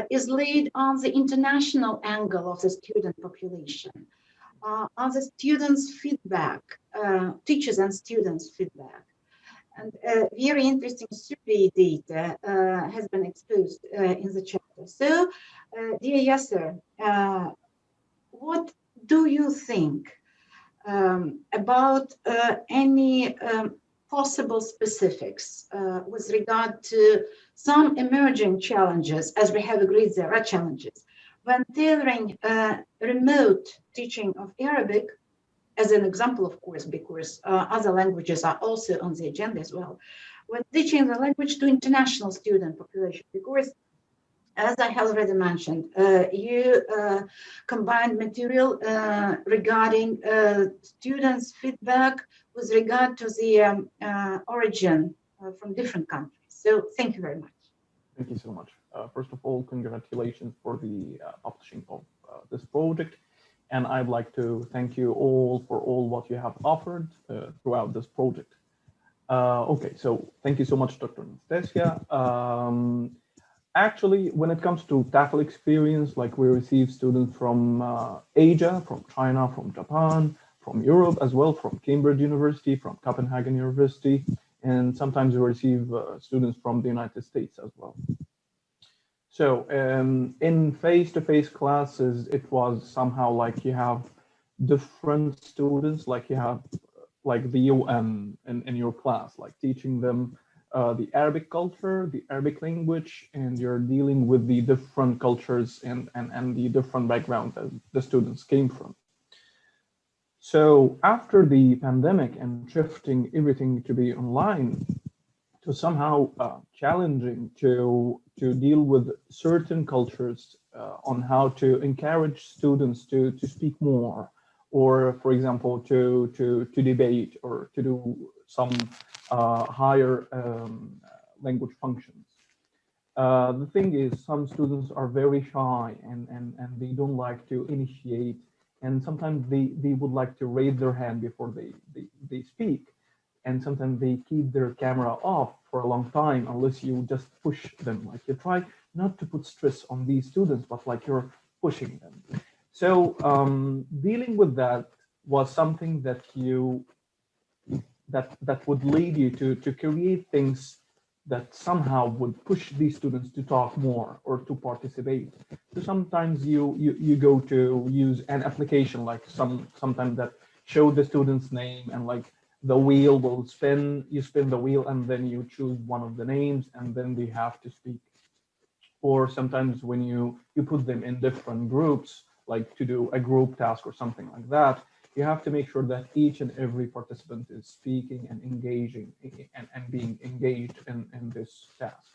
is laid on the international angle of the student population. on the students' feedback, teachers and students' feedback. And very interesting survey data has been exposed in the chapter. So, dear Yasser, what do you think about any possible specifics with regard to some emerging challenges, as we have agreed there are challenges, when tailoring remote teaching of Arabic, as an example, of course, because other languages are also on the agenda as well, when teaching the language to international student population, because as I have already mentioned, you combined material regarding students' feedback with regard to the origin from different countries. So thank you very much. Thank you so much. First of all, congratulations for the publishing of this project. And I'd like to thank you all for all what you have offered throughout this project. Okay, so thank you so much, Dr. Anastasia. Actually, when it comes to TEFL experience, like we receive students from Asia, from China, from Japan, from Europe as well, from Cambridge University, from Copenhagen University, and sometimes we receive students from the United States as well. So in face-to-face classes, it was somehow like you have different students, like you have like the UN in your class, like teaching them the Arabic culture, the Arabic language, and you're dealing with the different cultures and the different background that the students came from. So after the pandemic and shifting everything to be online, it was somehow challenging to deal with certain cultures on how to encourage students to speak more, or for example, to debate or to do some higher language functions. The thing is, some students are very shy and they don't like to initiate, and sometimes they would like to raise their hand before they speak. And sometimes they keep their camera off for a long time unless you just push them. Like you try not to put stress on these students, but like you're pushing them. So dealing with that was something that that would lead you to create things that somehow would push these students to talk more or to participate. So sometimes you go to use an application like sometimes that show the student's name, and like the wheel will spin, you spin the wheel and then you choose one of the names and then they have to speak. Or sometimes when you put them in different groups, like to do a group task or something like that, you have to make sure that each and every participant is speaking and engaging and being engaged in this task.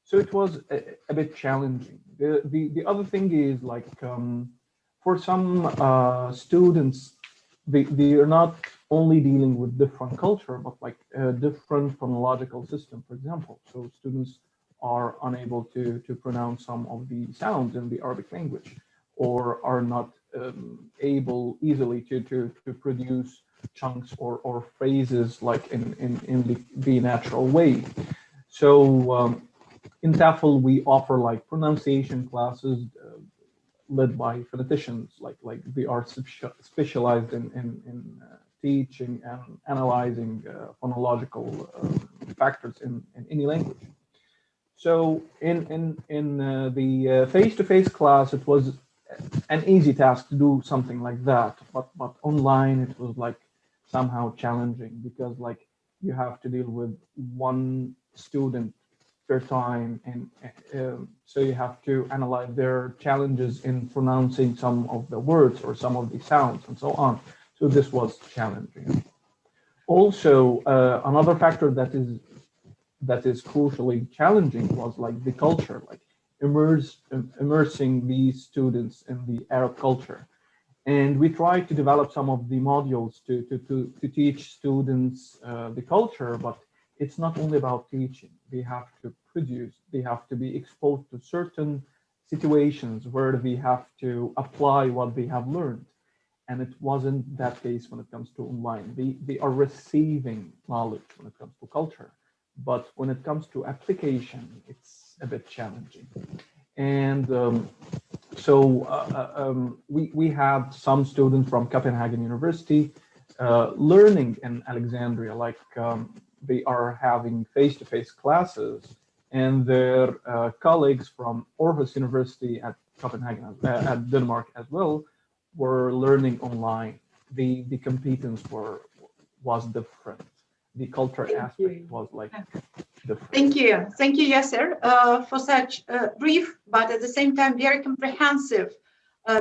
So it was a bit challenging. The other thing is like for some students, they are not only dealing with different culture, but like a different phonological system, for example. So students are unable to pronounce some of the sounds in the Arabic language, or are not able easily to produce chunks or phrases like in the natural way. So in TEFL, we offer like pronunciation classes led by phoneticians, like they are specialized in teaching and analyzing phonological factors in any language. So in the face-to-face class, it was an easy task to do something like that, but online it was like somehow challenging, because like you have to deal with one student per time, and so you have to analyze their challenges in pronouncing some of the words or some of the sounds and so on. So this was challenging. Also, another factor that is crucially challenging was like the culture, like immersing these students in the Arab culture. And we tried to develop some of the modules to teach students the culture, but it's not only about teaching. They have to produce, they have to be exposed to certain situations where they have to apply what they have learned. And it wasn't that case when it comes to online. They are receiving knowledge when it comes to culture, but when it comes to application, it's a bit challenging. And we had some students from Copenhagen University learning in Alexandria, like they are having face-to-face classes, and their colleagues from Aarhus University at Copenhagen, at Denmark as well, were learning online. The competence was different. The cultural aspect was like different. Thank you, Yasser, for such a brief, but at the same time very comprehensive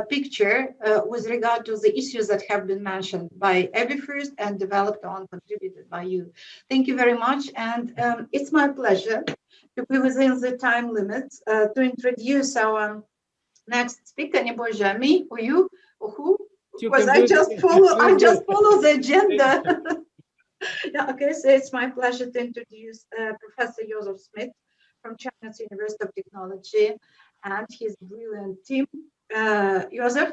picture with regard to the issues that have been mentioned by Abby first and developed and contributed by you. Thank you very much, and it's my pleasure to be within the time limit to introduce our next speaker, Niboja. Me or you or who? Because I just follow the agenda. Yeah, okay, so it's my pleasure to introduce Professor Joseph Smith from China's University of Technology and his brilliant team. Joseph,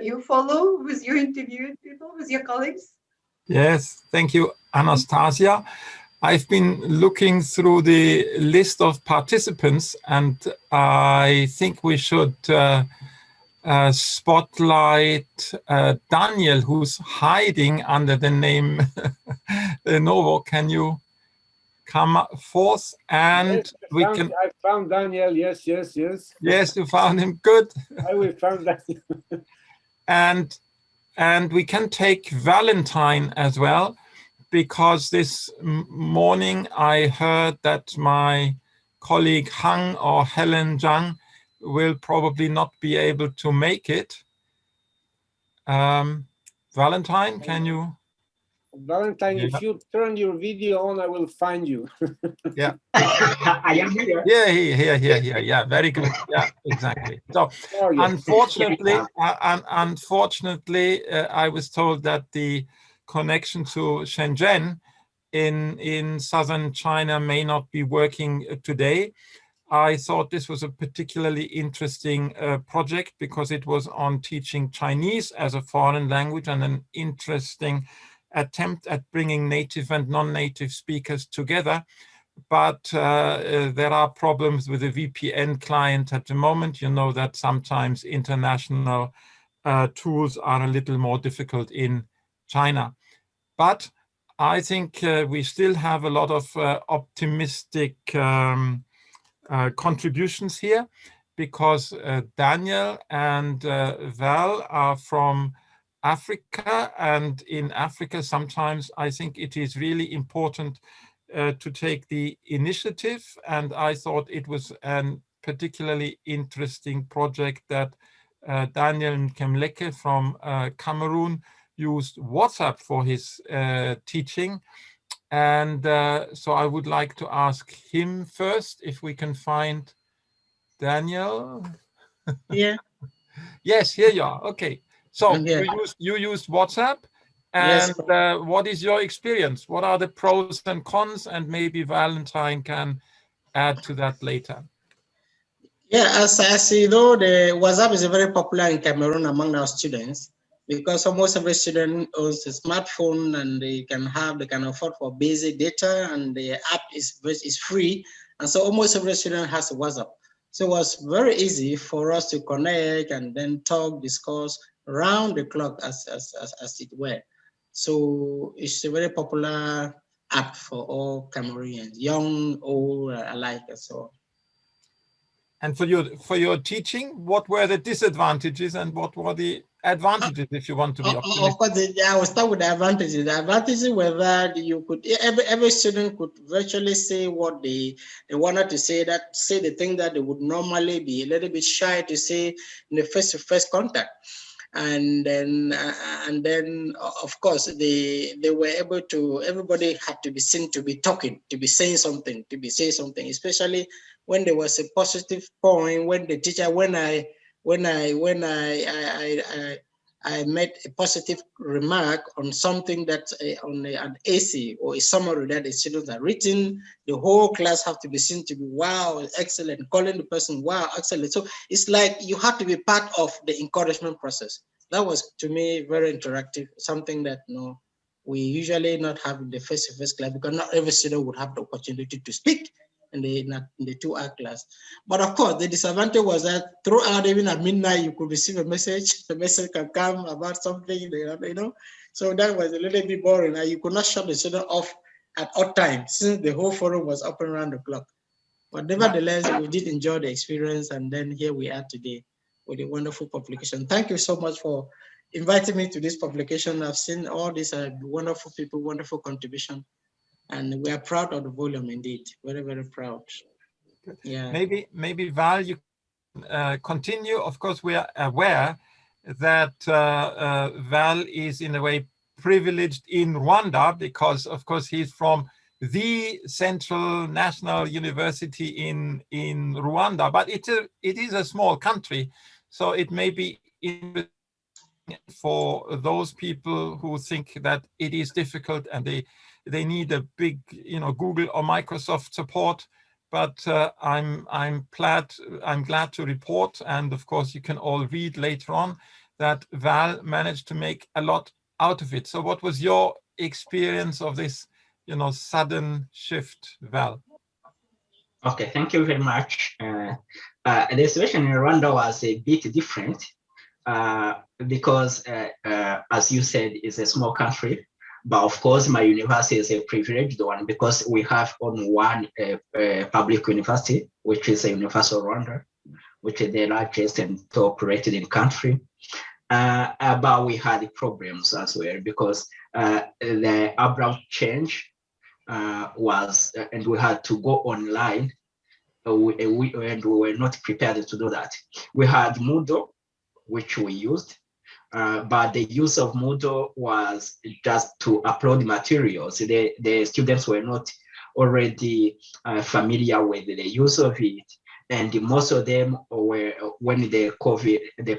you follow with your interviewed people, with your colleagues? Yes, thank you, Anastasia. I've been looking through the list of participants, and I think we should spotlight Daniel, who's hiding under the name Novo. Can you come forth? And yes, I found Daniel. Yes. Yes, you found him. Good. I found Daniel. and we can take Valentine as well, because this morning I heard that my colleague Hang or Helen Zhang will probably not be able to make it. Valentine, can you? Valentine, if you turn your video on, I will find you. Yeah. I am here. Yeah, here. Yeah, very good. Yeah, exactly. So, unfortunately, I was told that the connection to Shenzhen in southern China may not be working today. I thought this was a particularly interesting project because it was on teaching Chinese as a foreign language, and an interesting attempt at bringing native and non-native speakers together. But there are problems with the VPN client at the moment. You know that sometimes international tools are a little more difficult in China. But I think we still have a lot of optimistic contributions here, because Daniel and Val are from Africa, and in Africa sometimes I think it is really important to take the initiative, and I thought it was a particularly interesting project that Daniel Nkemleke from Cameroon used WhatsApp for his teaching. And so I would like to ask him first if we can find Daniel. Yeah. Yes, here you are. Okay. So you used WhatsApp. And yes. What is your experience? What are the pros and cons? And maybe Valentine can add to that later. Yeah, as you know, the WhatsApp is very popular in Cameroon among our students, because almost every student owns a smartphone, and they can afford for basic data, and the app is free. And so almost every student has a WhatsApp. So it was very easy for us to connect and then talk, discuss around the clock as it were. So it's a very popular app for all Cameroonians, young, old, alike, and so on. And for your teaching, what were the disadvantages and what were the advantages, if you want to be optimistic? Of course, I will start with the advantages. The advantages were that you could, every student could virtually say what they wanted to say, say the thing that they would normally be a little bit shy to say in the face-to-face contact. And then of course they were able to, everybody had to be seen to be talking, to be saying something, especially when there was a positive point, when the teacher, when I made a positive remark on something that's on an essay or a summary that the students are written, the whole class have to be seen to be, wow, excellent, calling the person, wow, excellent. So it's like you have to be part of the encouragement process. That was, to me, very interactive, something that we usually not have in the face-to-face class, because not every student would have the opportunity to speak in the 2R class. But of course, the disadvantage was that throughout, even at midnight, you could receive a message. The message can come about something, you know. So that was a little bit boring. And you could not shut the children off at odd times since the whole forum was open around the clock. But nevertheless, we did enjoy the experience. And then here we are today with a wonderful publication. Thank you so much for inviting me to this publication. I've seen all these wonderful people, wonderful contribution. And we are proud of the volume indeed. Very, very proud. Yeah. Maybe Val, you continue. Of course, we are aware that Val is in a way privileged in Rwanda because, of course, he's from the Central National University in Rwanda, but it is a small country, so it may be interesting for those people who think that it is difficult and they need a big, Google or Microsoft support. But I'm glad to report, and of course you can all read later on, that Val managed to make a lot out of it. So what was your experience of this, sudden shift, Val? Okay, thank you very much. The situation in Rwanda was a bit different because, as you said, it's a small country. But of course, my university is a privileged one because we have only one public university, which is the University of Rwanda, which is the largest and top rated in the country. But we had problems as well because the abrupt change was, and we had to go online, and we were not prepared to do that. We had Moodle, which we used. But the use of Moodle was just to upload materials. The students were not already familiar with the use of it. And most of them were, when the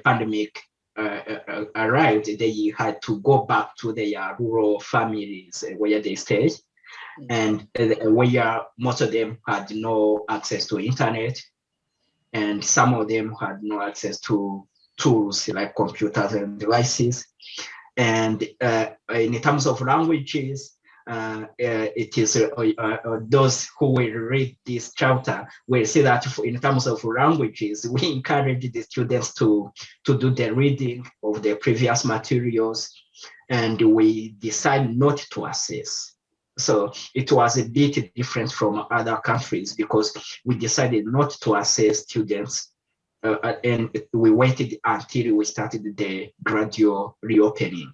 pandemic arrived, they had to go back to their rural families where they stayed. And where most of them had no access to internet. And some of them had no access to tools like computers and devices. And in terms of languages, it is those who will read this chapter will see that in terms of languages, we encourage the students to do the reading of the previous materials, and we decide not to assess. So it was a bit different from other countries because we decided not to assess students. And we waited until we started the gradual reopening.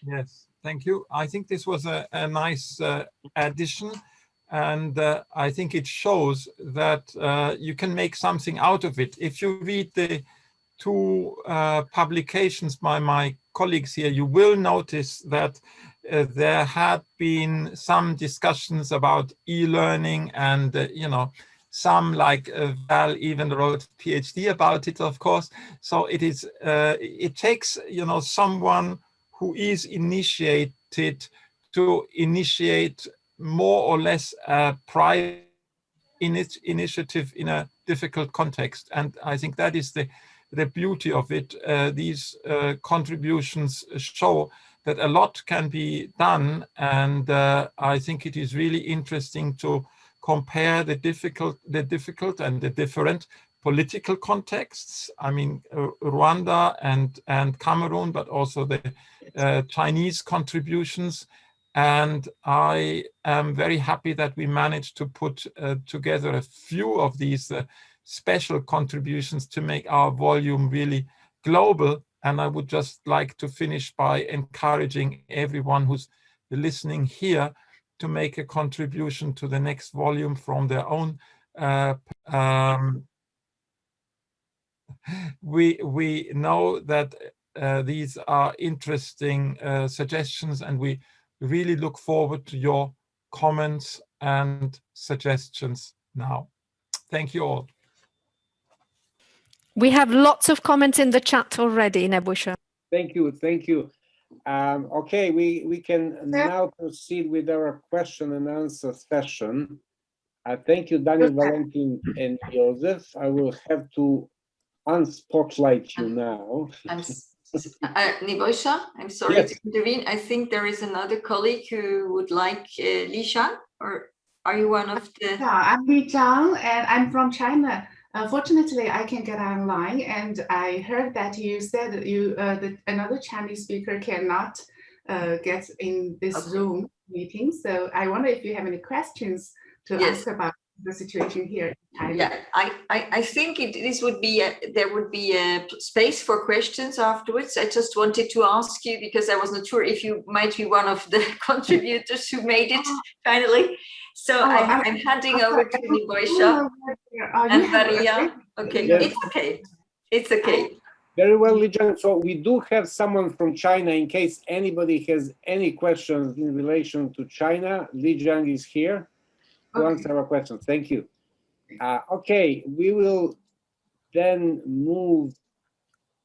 Yes, thank you. I think this was a nice addition, and I think it shows that you can make something out of it. If you read the two publications by my colleagues here, you will notice that there had been some discussions about e-learning and, some like Val even wrote a PhD about it, of course. So it is, it takes, someone who is initiated to initiate more or less a private initiative in a difficult context. And I think that is the beauty of it. These contributions show that a lot can be done. And I think it is really interesting to compare the difficult and the different political contexts. I mean, Rwanda and Cameroon, but also the Chinese contributions. And I am very happy that we managed to put together a few of these special contributions to make our volume really global. And I would just like to finish by encouraging everyone who's listening here to make a contribution to the next volume from their own. We know that these are interesting suggestions, and we really look forward to your comments and suggestions now. Thank you all. We have lots of comments in the chat already, Nebusha. Thank you, thank you. Okay, we can now proceed with our question and answer session. Thank you, Daniel, Valentin, and Joseph. I will have to unspotlight you now. Nebusha, I'm sorry to intervene. I think there is another colleague who would like Lishan, or Are you one of the? Yeah, I'm Li Zhang, and I'm from China. Fortunately, I can get online, and I heard that you said that that another Chinese speaker cannot get in this Zoom meeting. So I wonder if you have any questions to ask about the situation here in China. Yeah, I think this would be there would be a space for questions afterwards. I just wanted to ask you because I wasn't sure if you might be one of the contributors who made it finally. So I'm handing over to Niboisha and Maria. Okay, it's okay. It's okay. Very well, Li Zhang. So we do have someone from China in case anybody has any questions in relation to China. Li Zhang is here to answer our questions. Thank you. Okay, we will then move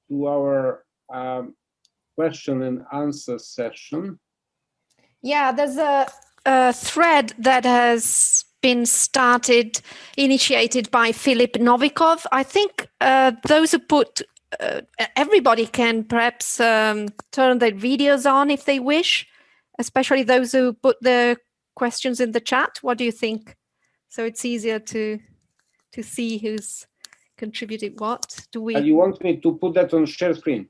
to our question and answer session. Yeah, there's a thread that has been initiated by Philip Novikov. I think those who put, everybody can perhaps turn their videos on if they wish, especially those who put the questions in the chat. What do you think? So it's easier to see who's contributed what. Do we? You want me to put that on share screen?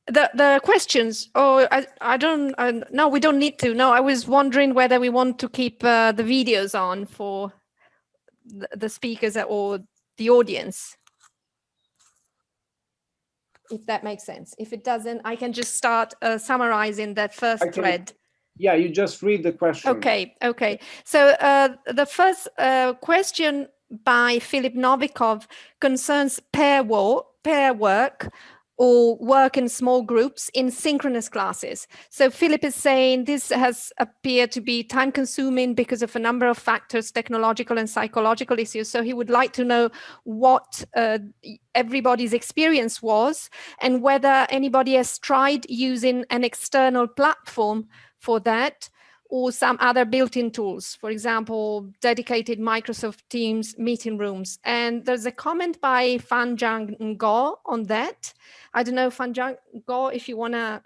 The questions? Oh, I don't. No, we don't need to. No, I was wondering whether we want to keep the videos on for the speakers or the audience. If that makes sense. If it doesn't, I can just start summarizing that first thread. Yeah, you just read the question. Okay. So the first question by Philip Novikov concerns pair work or work in small groups in synchronous classes. So Philip is saying this has appeared to be time consuming because of a number of factors, technological and psychological issues. So he would like to know what everybody's experience was and whether anybody has tried using an external platform for that or some other built-in tools, for example, dedicated Microsoft Teams meeting rooms. And there's a comment by Fanjiang Ngo on that. I don't know, Fanjiang Ngo, if you want to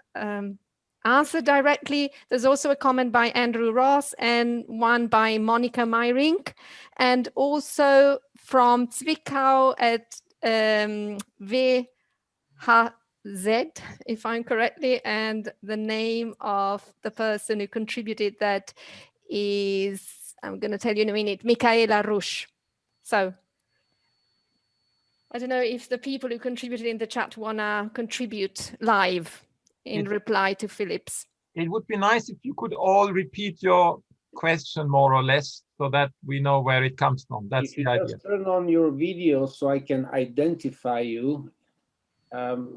answer directly. There's also a comment by Andrew Ross and one by Monica Meyrink, and also from Zwickau at VHZ, if I'm correctly, and the name of the person who contributed that is, I'm going to tell you in a minute, Michaela Rusch. So I don't know if the people who contributed in the chat want to contribute live in reply to Philip's. It would be nice if you could all repeat your question more or less so that we know where it comes from. That's the idea. Just turn on your video so I can identify you.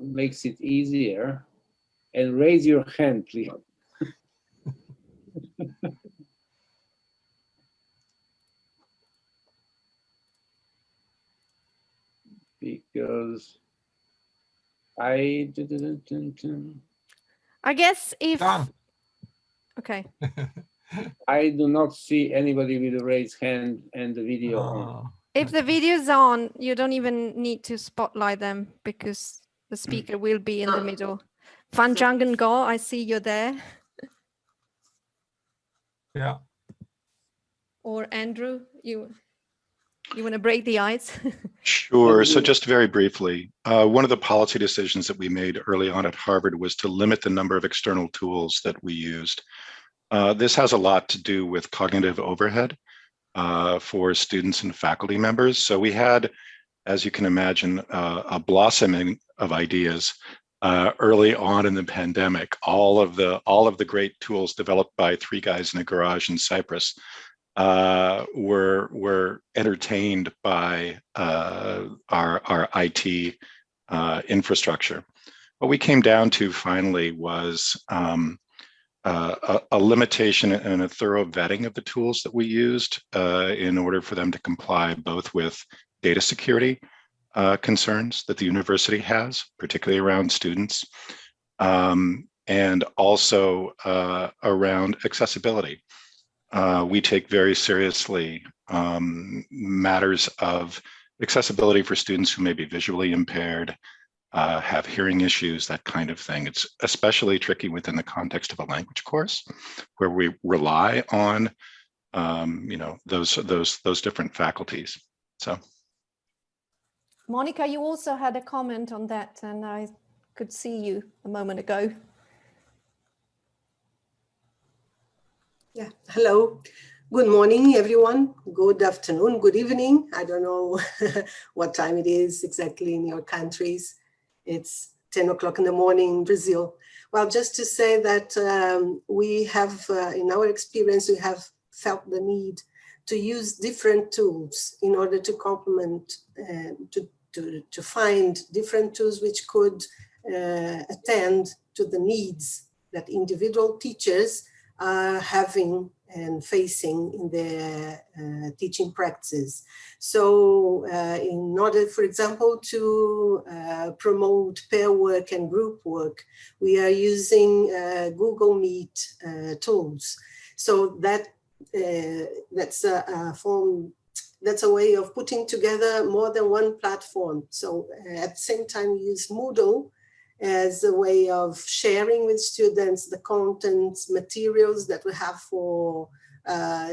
Makes it easier. And raise your hand, please. Because I guess if okay. I do not see anybody with a raised hand and the video on. If the video's on, you don't even need to spotlight them because the speaker will be in the middle. Fanjiang Ngo, I see you're there. Yeah. Or Andrew, you want to break the ice? Sure. So just very briefly, one of the policy decisions that we made early on at Harvard was to limit the number of external tools that we used. This has a lot to do with cognitive overhead for students and faculty members. So we had, as you can imagine, a blossoming of ideas early on in the pandemic. All of the great tools developed by three guys in a garage in Cyprus were entertained by our IT infrastructure. What we came down to finally was a limitation and a thorough vetting of the tools that we used in order for them to comply both with data security concerns that the university has, particularly around students, and also around accessibility. We take very seriously matters of accessibility for students who may be visually impaired, have hearing issues, that kind of thing. It's especially tricky within the context of a language course where we rely on those different faculties. So. Monica, you also had a comment on that, and I could see you a moment ago. Yeah, hello. Good morning, everyone. Good afternoon, good evening. I don't know what time it is exactly in your countries. It's 10 o'clock in the morning in Brazil. Well, just to say that we have, in our experience, we have felt the need to use different tools in order to complement, to find different tools which could attend to the needs that individual teachers are having and facing in their teaching practices. So in order, for example, to promote pair work and group work, we are using Google Meet tools. So that's a way of putting together more than one platform. So at the same time, we use Moodle as a way of sharing with students the contents, materials that we have for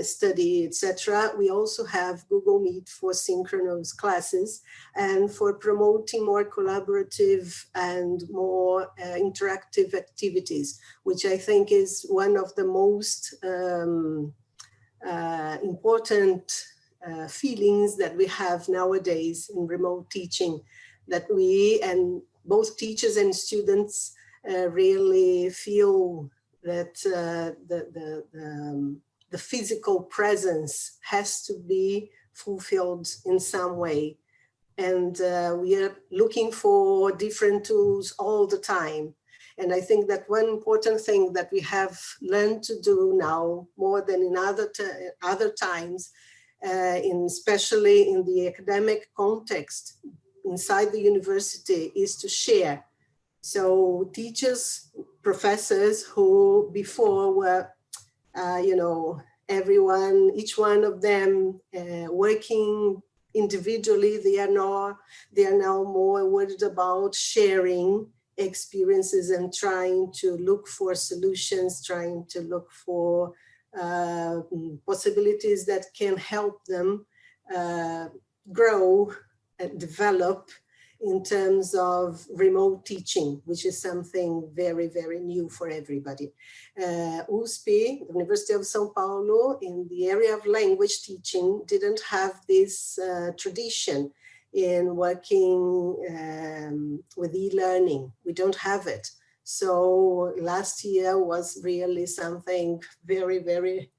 study, etc. We also have Google Meet for synchronous classes and for promoting more collaborative and more interactive activities, which I think is one of the most important feelings that we have nowadays in remote teaching, that we and both teachers and students really feel that the physical presence has to be fulfilled in some way. And we are looking for different tools all the time. And I think that one important thing that we have learned to do now more than in other times, especially in the academic context, inside the university, is to share. So teachers, professors who before were, each one of them working individually, they are now more worried about sharing experiences and trying to look for solutions, trying to look for possibilities that can help them grow and develop in terms of remote teaching, which is something very, very new for everybody. USP, the University of São Paulo, in the area of language teaching, didn't have this tradition in working with e-learning. We don't have it. So last year was really something very, very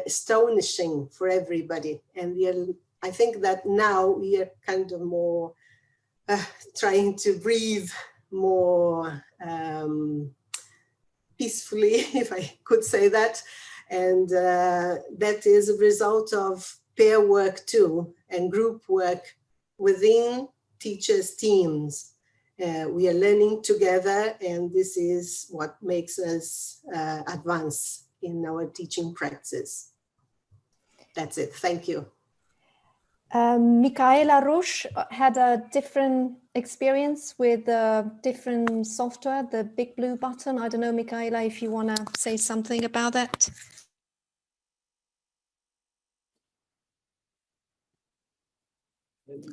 astonishing for everybody. And I think that now we are kind of more trying to breathe more peacefully, if I could say that. And that is a result of pair work too, and group work within teachers' teams. We are learning together, and this is what makes us advance in our teaching practice. That's it. Thank you. Michaela Rusch had a different experience with different software, the Big Blue Button. I don't know, Michaela, if you want to say something about that.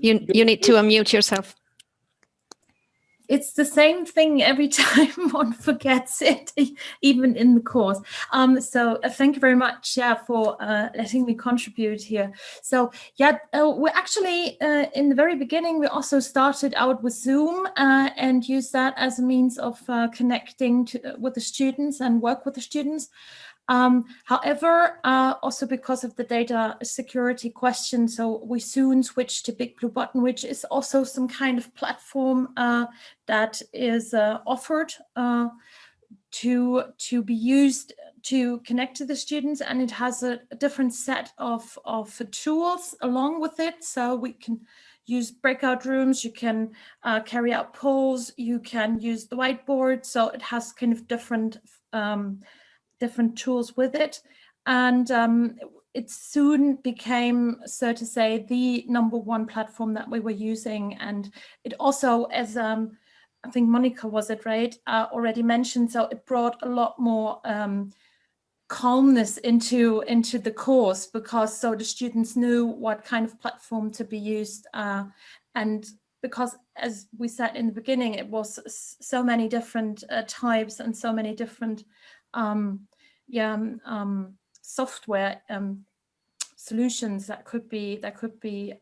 You need to unmute yourself. It's the same thing every time one forgets it, even in the course. So thank you very much, for letting me contribute here. So we're actually in the very beginning, we also started out with Zoom and used that as a means of connecting with the students and work with the students. However, also because of the data security question, so we soon switched to Big Blue Button, which is also some kind of platform that is offered to be used to connect to the students, and it has a different set of tools along with it. So we can use breakout rooms, you can carry out polls, you can use the whiteboard. So it has kind of different tools with it, and it soon became, so to say, the #1 platform that we were using. And it also, as I think Monica was it right already mentioned, so it brought a lot more calmness into the course, because so the students knew what kind of platform to be used, and because, as we said in the beginning, it was so many different types and so many different software solutions that could be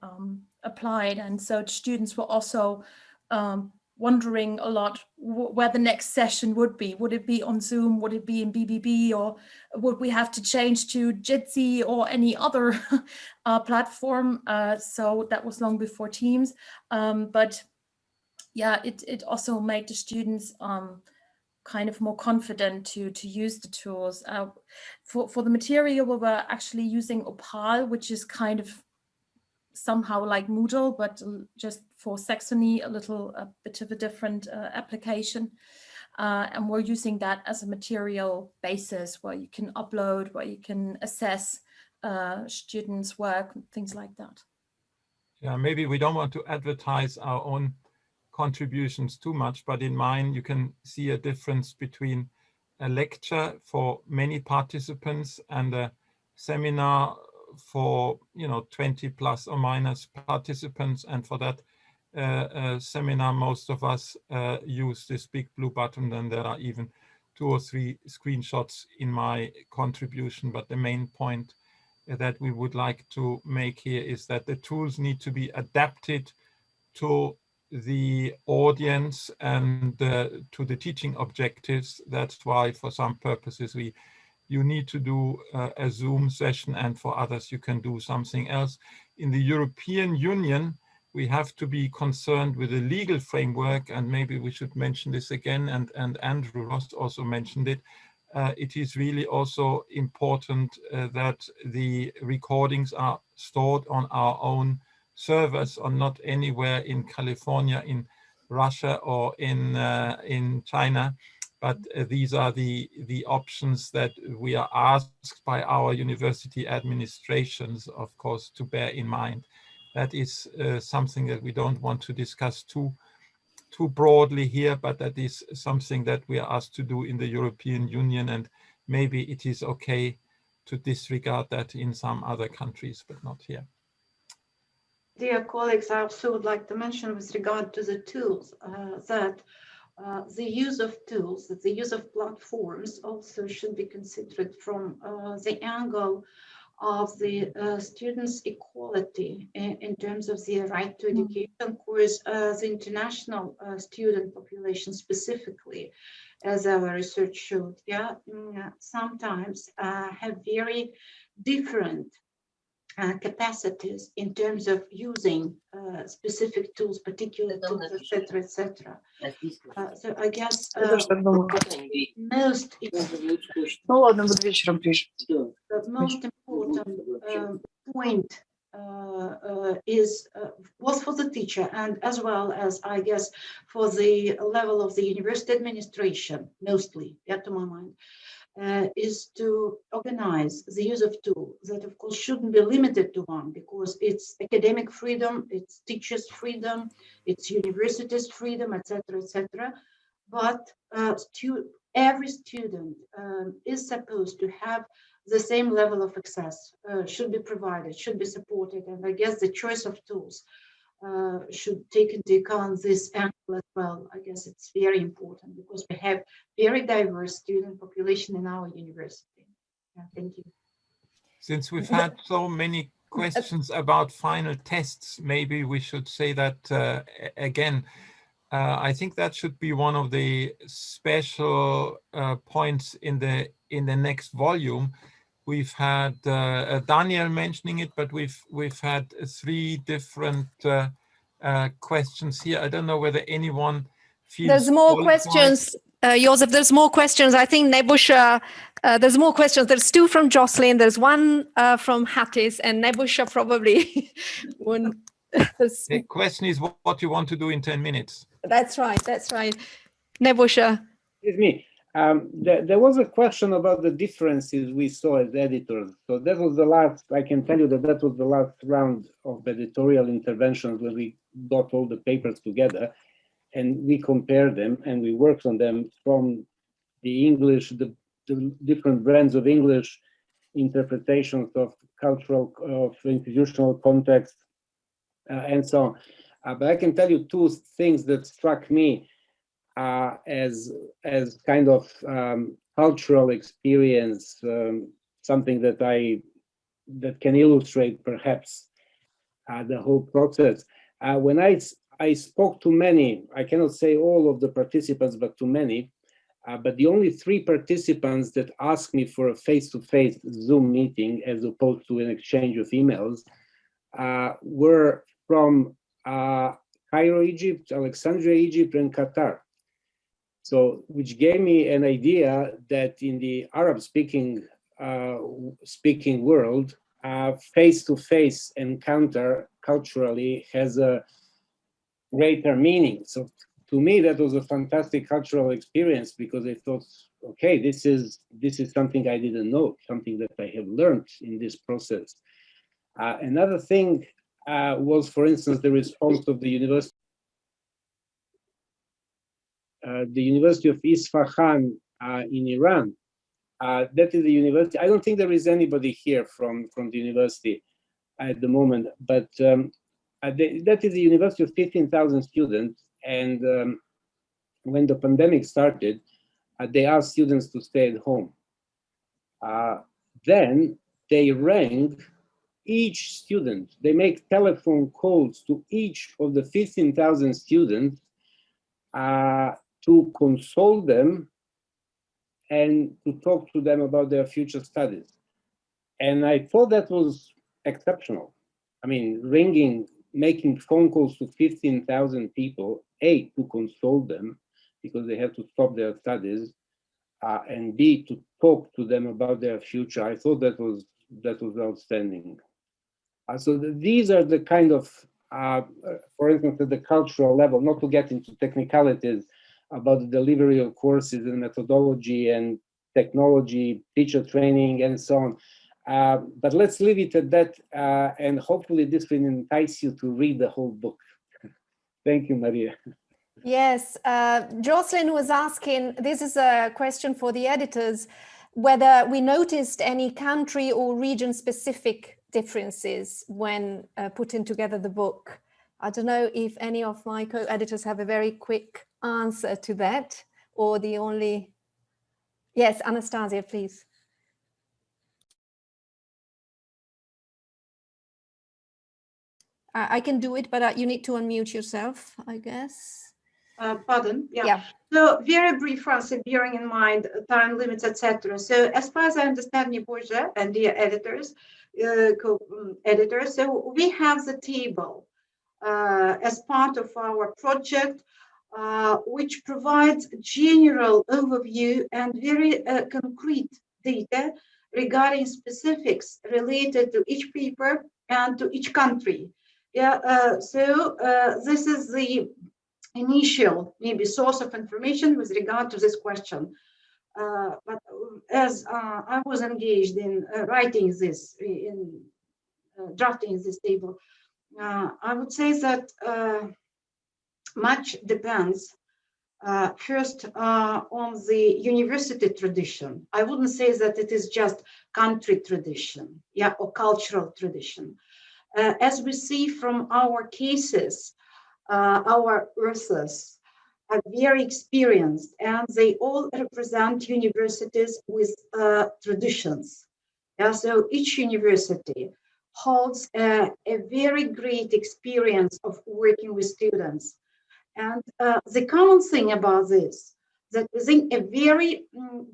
applied, and so students were also wondering a lot where the next session would be. Would it be on Zoom? Would it be in BBB? Or would we have to change to Jitsi or any other platform? So that was long before Teams. But yeah, it also made the students kind of more confident to use the tools. For the material, we were actually using Opal, which is kind of somehow like Moodle, but just for Saxony, a bit of a different application. And we're using that as a material basis where you can upload, where you can assess students' work, things like that. Yeah, maybe we don't want to advertise our own contributions too much, but in mine you can see a difference between a lecture for many participants and a seminar for 20 plus or minus participants, and for that seminar most of us use this big blue button. Then there are even 2 or 3 screenshots in my contribution, but the main point that we would like to make here is that the tools need to be adapted to the audience and to the teaching objectives. That's why for some purposes you need to do a Zoom session, and for others you can do something else. In the European Union, we have to be concerned with the legal framework, and maybe we should mention this again, and Andrew Ross also mentioned it. It is really also important that the recordings are stored on our own servers, or not anywhere in California, in Russia, or in China. But these are the options that we are asked by our university administrations, of course, to bear in mind. That is something that we don't want to discuss too broadly here, but that is something that we are asked to do in the European Union, and maybe it is okay to disregard that in some other countries, but not here. Dear colleagues, I also would like to mention with regard to the tools that the use of tools, that the use of platforms also should be considered from the angle of the students' equality in terms of their right to education. Of course, the international student population specifically, as our research showed, sometimes have very different capacities in terms of using specific tools, particular tools, etc., etc. So I guess the most important point was for the teacher, and as well as, I guess, for the level of the university administration, mostly, to my mind, is to organize the use of tools that, of course, shouldn't be limited to one, because it's academic freedom, it's teachers' freedom, it's universities' freedom, etc., etc. But every student is supposed to have the same level of access, should be provided, should be supported, and I guess the choice of tools should take into account this angle as well. I guess it's very important because we have very diverse student population in our university. Thank you. Since we've had so many questions about final tests, maybe we should say that again. I think that should be one of the special points in the next volume. We've had Daniel mentioning it, but we've had 3 different questions here. I don't know whether anyone feels there's more qualified. Questions, Joseph. There's more questions. I think Nebusha. There's more questions. There's 2 from Jocelyn. There's 1 from Hattis, and Nebusha probably one. The question is what you want to do in 10 minutes. That's right. That's right. Nebusha. Excuse me. There was a question about the differences we saw as editors. So that was the last, I can tell you that was the last round of editorial interventions when we got all the papers together and we compared them and we worked on them from the English, the the different brands of English, interpretations of cultural, of institutional context, and so on. But I can tell you two things that struck me as kind of cultural experience, something that can illustrate perhaps the whole process. When I spoke to many, I cannot say all of the participants, but to many, but the only 3 participants that asked me for a face-to-face Zoom meeting as opposed to an exchange of emails were from Cairo, Egypt, Alexandria, Egypt, and Qatar. So, which gave me an idea that in the Arab-speaking world, face-to-face encounter culturally has a greater meaning. So, to me, that was a fantastic cultural experience because I thought, okay, this is something I didn't know, something that I have learned in this process. Another thing was, for instance, the response of the University of Isfahan in Iran. That is the university. I don't think there is anybody here from the university at the moment, but that is the university of 15,000 students. And when the pandemic started, they asked students to stay at home. Then they rang each student. They make telephone calls to each of the 15,000 students to console them and to talk to them about their future studies. And I thought that was exceptional. I mean, making phone calls to 15,000 people, A, to console them because they have to stop their studies, and B, to talk to them about their future. I thought that was outstanding. So these are the kind of, for instance, at the cultural level, not to get into technicalities about the delivery of courses and methodology and technology, teacher training, and so on. But let's leave it at that, and hopefully this will entice you to read the whole book. Thank you, Maria. Yes, Jocelyn was asking, this is a question for the editors, whether we noticed any country or region specific differences when putting together the book. I don't know if any of my co-editors have a very quick answer to that, or the only... Yes, Anastasia, please. I can do it, but you need to unmute yourself, I guess. Pardon, yeah. So very brief answer, bearing in mind time limits, etc. So as far as I understand, Borja and dear editors, co-editors, so we have the table as part of our project, which provides general overview and very concrete data regarding specifics related to each paper and to each country. Yeah, so this is the initial maybe source of information with regard to this question. But as I was engaged in writing this, in drafting this table, I would say that much depends first on the university tradition. I wouldn't say that it is just country tradition, yeah, or cultural tradition. As we see from our cases, our authors are very experienced and they all represent universities with traditions. Yeah, so each university holds a very great experience of working with students. And the common thing about this, that within a very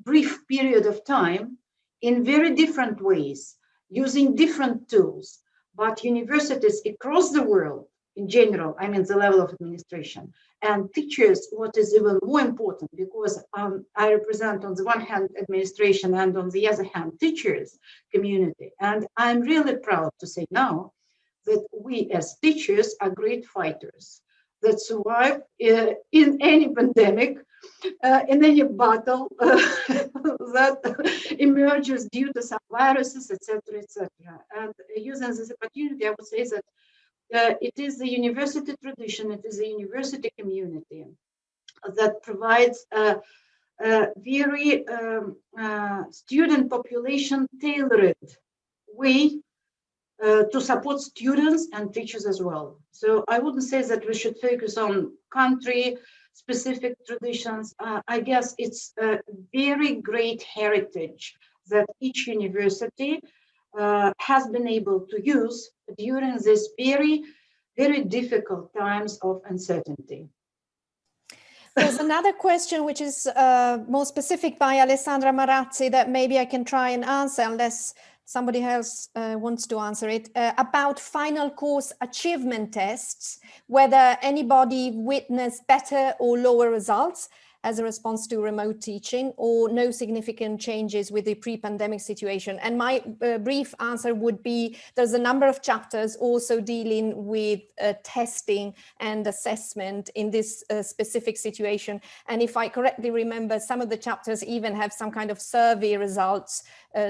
brief period of time, in very different ways, using different tools, but universities across the world, in general, I mean the level of administration, and teachers, what is even more important, because I represent on the one hand administration and on the other hand teachers community. And I'm really proud to say now that we as teachers are great fighters that survive in any pandemic, in any battle that emerges due to some viruses, etc., etc. And using this opportunity, I would say that it is the university tradition, it is the university community that provides very student population tailored way to support students and teachers as well. So I wouldn't say that we should focus on country specific traditions. I guess it's a very great heritage that each university has been able to use during this very, very difficult times of uncertainty. There's another question which is more specific by Alessandra Marazzi that maybe I can try and answer unless somebody else wants to answer it, about final course achievement tests, whether anybody witnessed better or lower results as a response to remote teaching, or no significant changes with the pre-pandemic situation. And my brief answer would be, there's a number of chapters also dealing with testing and assessment in this specific situation. And if I correctly remember, some of the chapters even have some kind of survey results,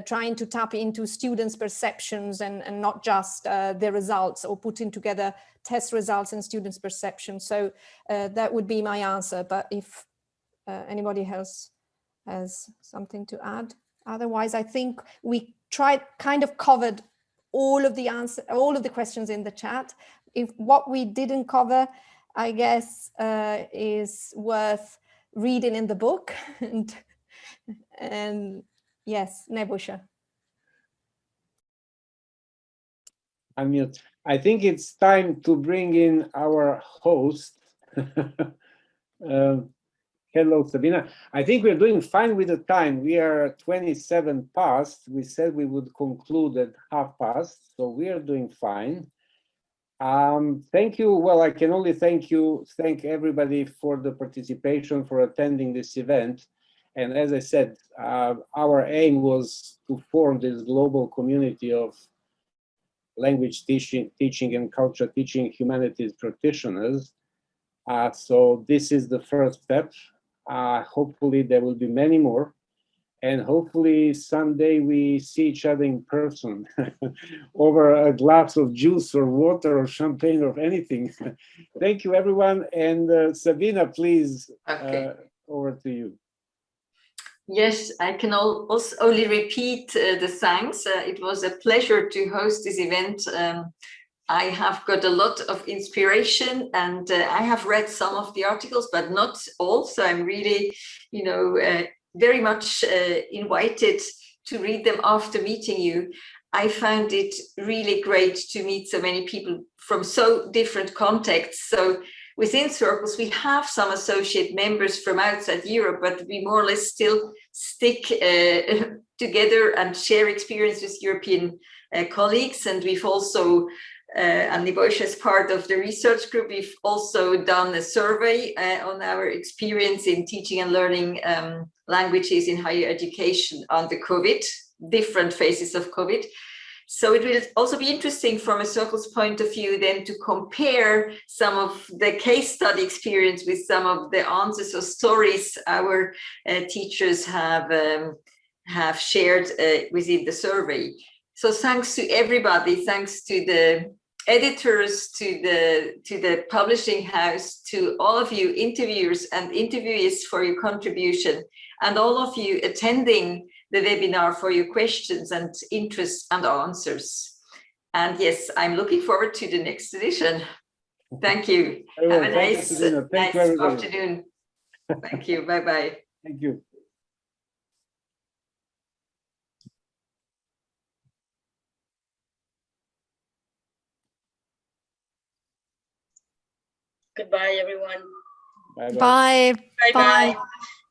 trying to tap into students' perceptions and not just their results, or putting together test results and students' perceptions. So that would be my answer. But if anybody else has something to add, otherwise I think we covered all of the questions in the chat. If what we didn't cover, I guess, is worth reading in the book. and yes, Nebusha. I think it's time to bring in our host. Hello, Sabina. I think we're doing fine with the time. We are 27 past. We said we would conclude at past, so we are doing fine. Thank you. Well, I can only thank everybody for the participation, for attending this event. And as I said, our aim was to form this global community of language teaching and culture teaching humanities practitioners. So this is the first step. Hopefully there will be many more, and hopefully someday we see each other in person over a glass of juice or water or champagne or anything. Thank you, everyone. And Sabina, please, over to you. Yes, I can also only repeat the thanks. It was a pleasure to host this event. I have got a lot of inspiration, and I have read some of the articles, but not all. So I'm really, very much invited to read them after meeting you. I found it really great to meet so many people from so different contexts. So within Circles, we have some associate members from outside Europe, but we more or less still stick together and share experience with European colleagues. And we've also and Nebojša is part of the research group. We've also done a survey on our experience in teaching and learning languages in higher education under COVID, different phases of COVID. So it will also be interesting from a Circles point of view then to compare some of the case study experience with some of the answers or stories our teachers have shared within the survey. So thanks to everybody, thanks to the editors, to the publishing house, to all of you interviewers and interviewees for your contribution, and all of you attending the webinar for your questions and interests and answers. And yes, I'm looking forward to the next edition. Thank you. Have a nice afternoon. Thank you. Bye-bye. Thank you. Goodbye, everyone. Bye. Bye.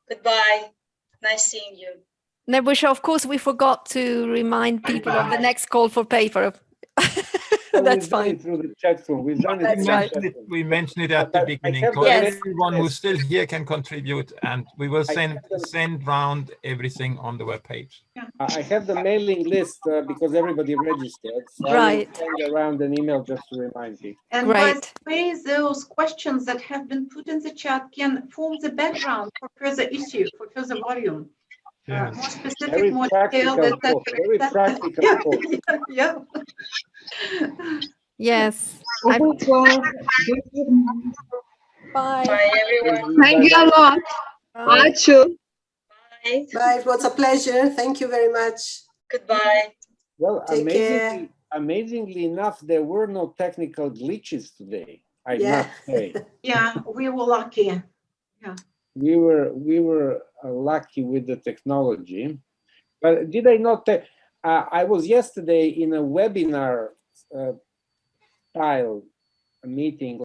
Goodbye. Nice seeing you. Nebojša, of course, we forgot to remind people of the next call for paper. That's fine. Through the chat room. We mentioned it at the beginning. So everyone who's still here can contribute, and we will send round everything on the webpage. I have the mailing list because everybody registered. So right. I will send around an email just to remind you. And by the way, those questions that have been put in the chat can form the background for further issue, for further volume. More specific, very more practical, very practical. Yeah. Yes. Bye. Bye. Bye, everyone. Thank you a lot. Bye. Bye. Bye. It was a pleasure. Thank you very much. Goodbye. Well, Take care. amazingly enough, there were no technical glitches today, I Yeah. must say. Yeah, we were lucky. Yeah. We were lucky with the technology. But did I not tell, I was yesterday in a webinar style meeting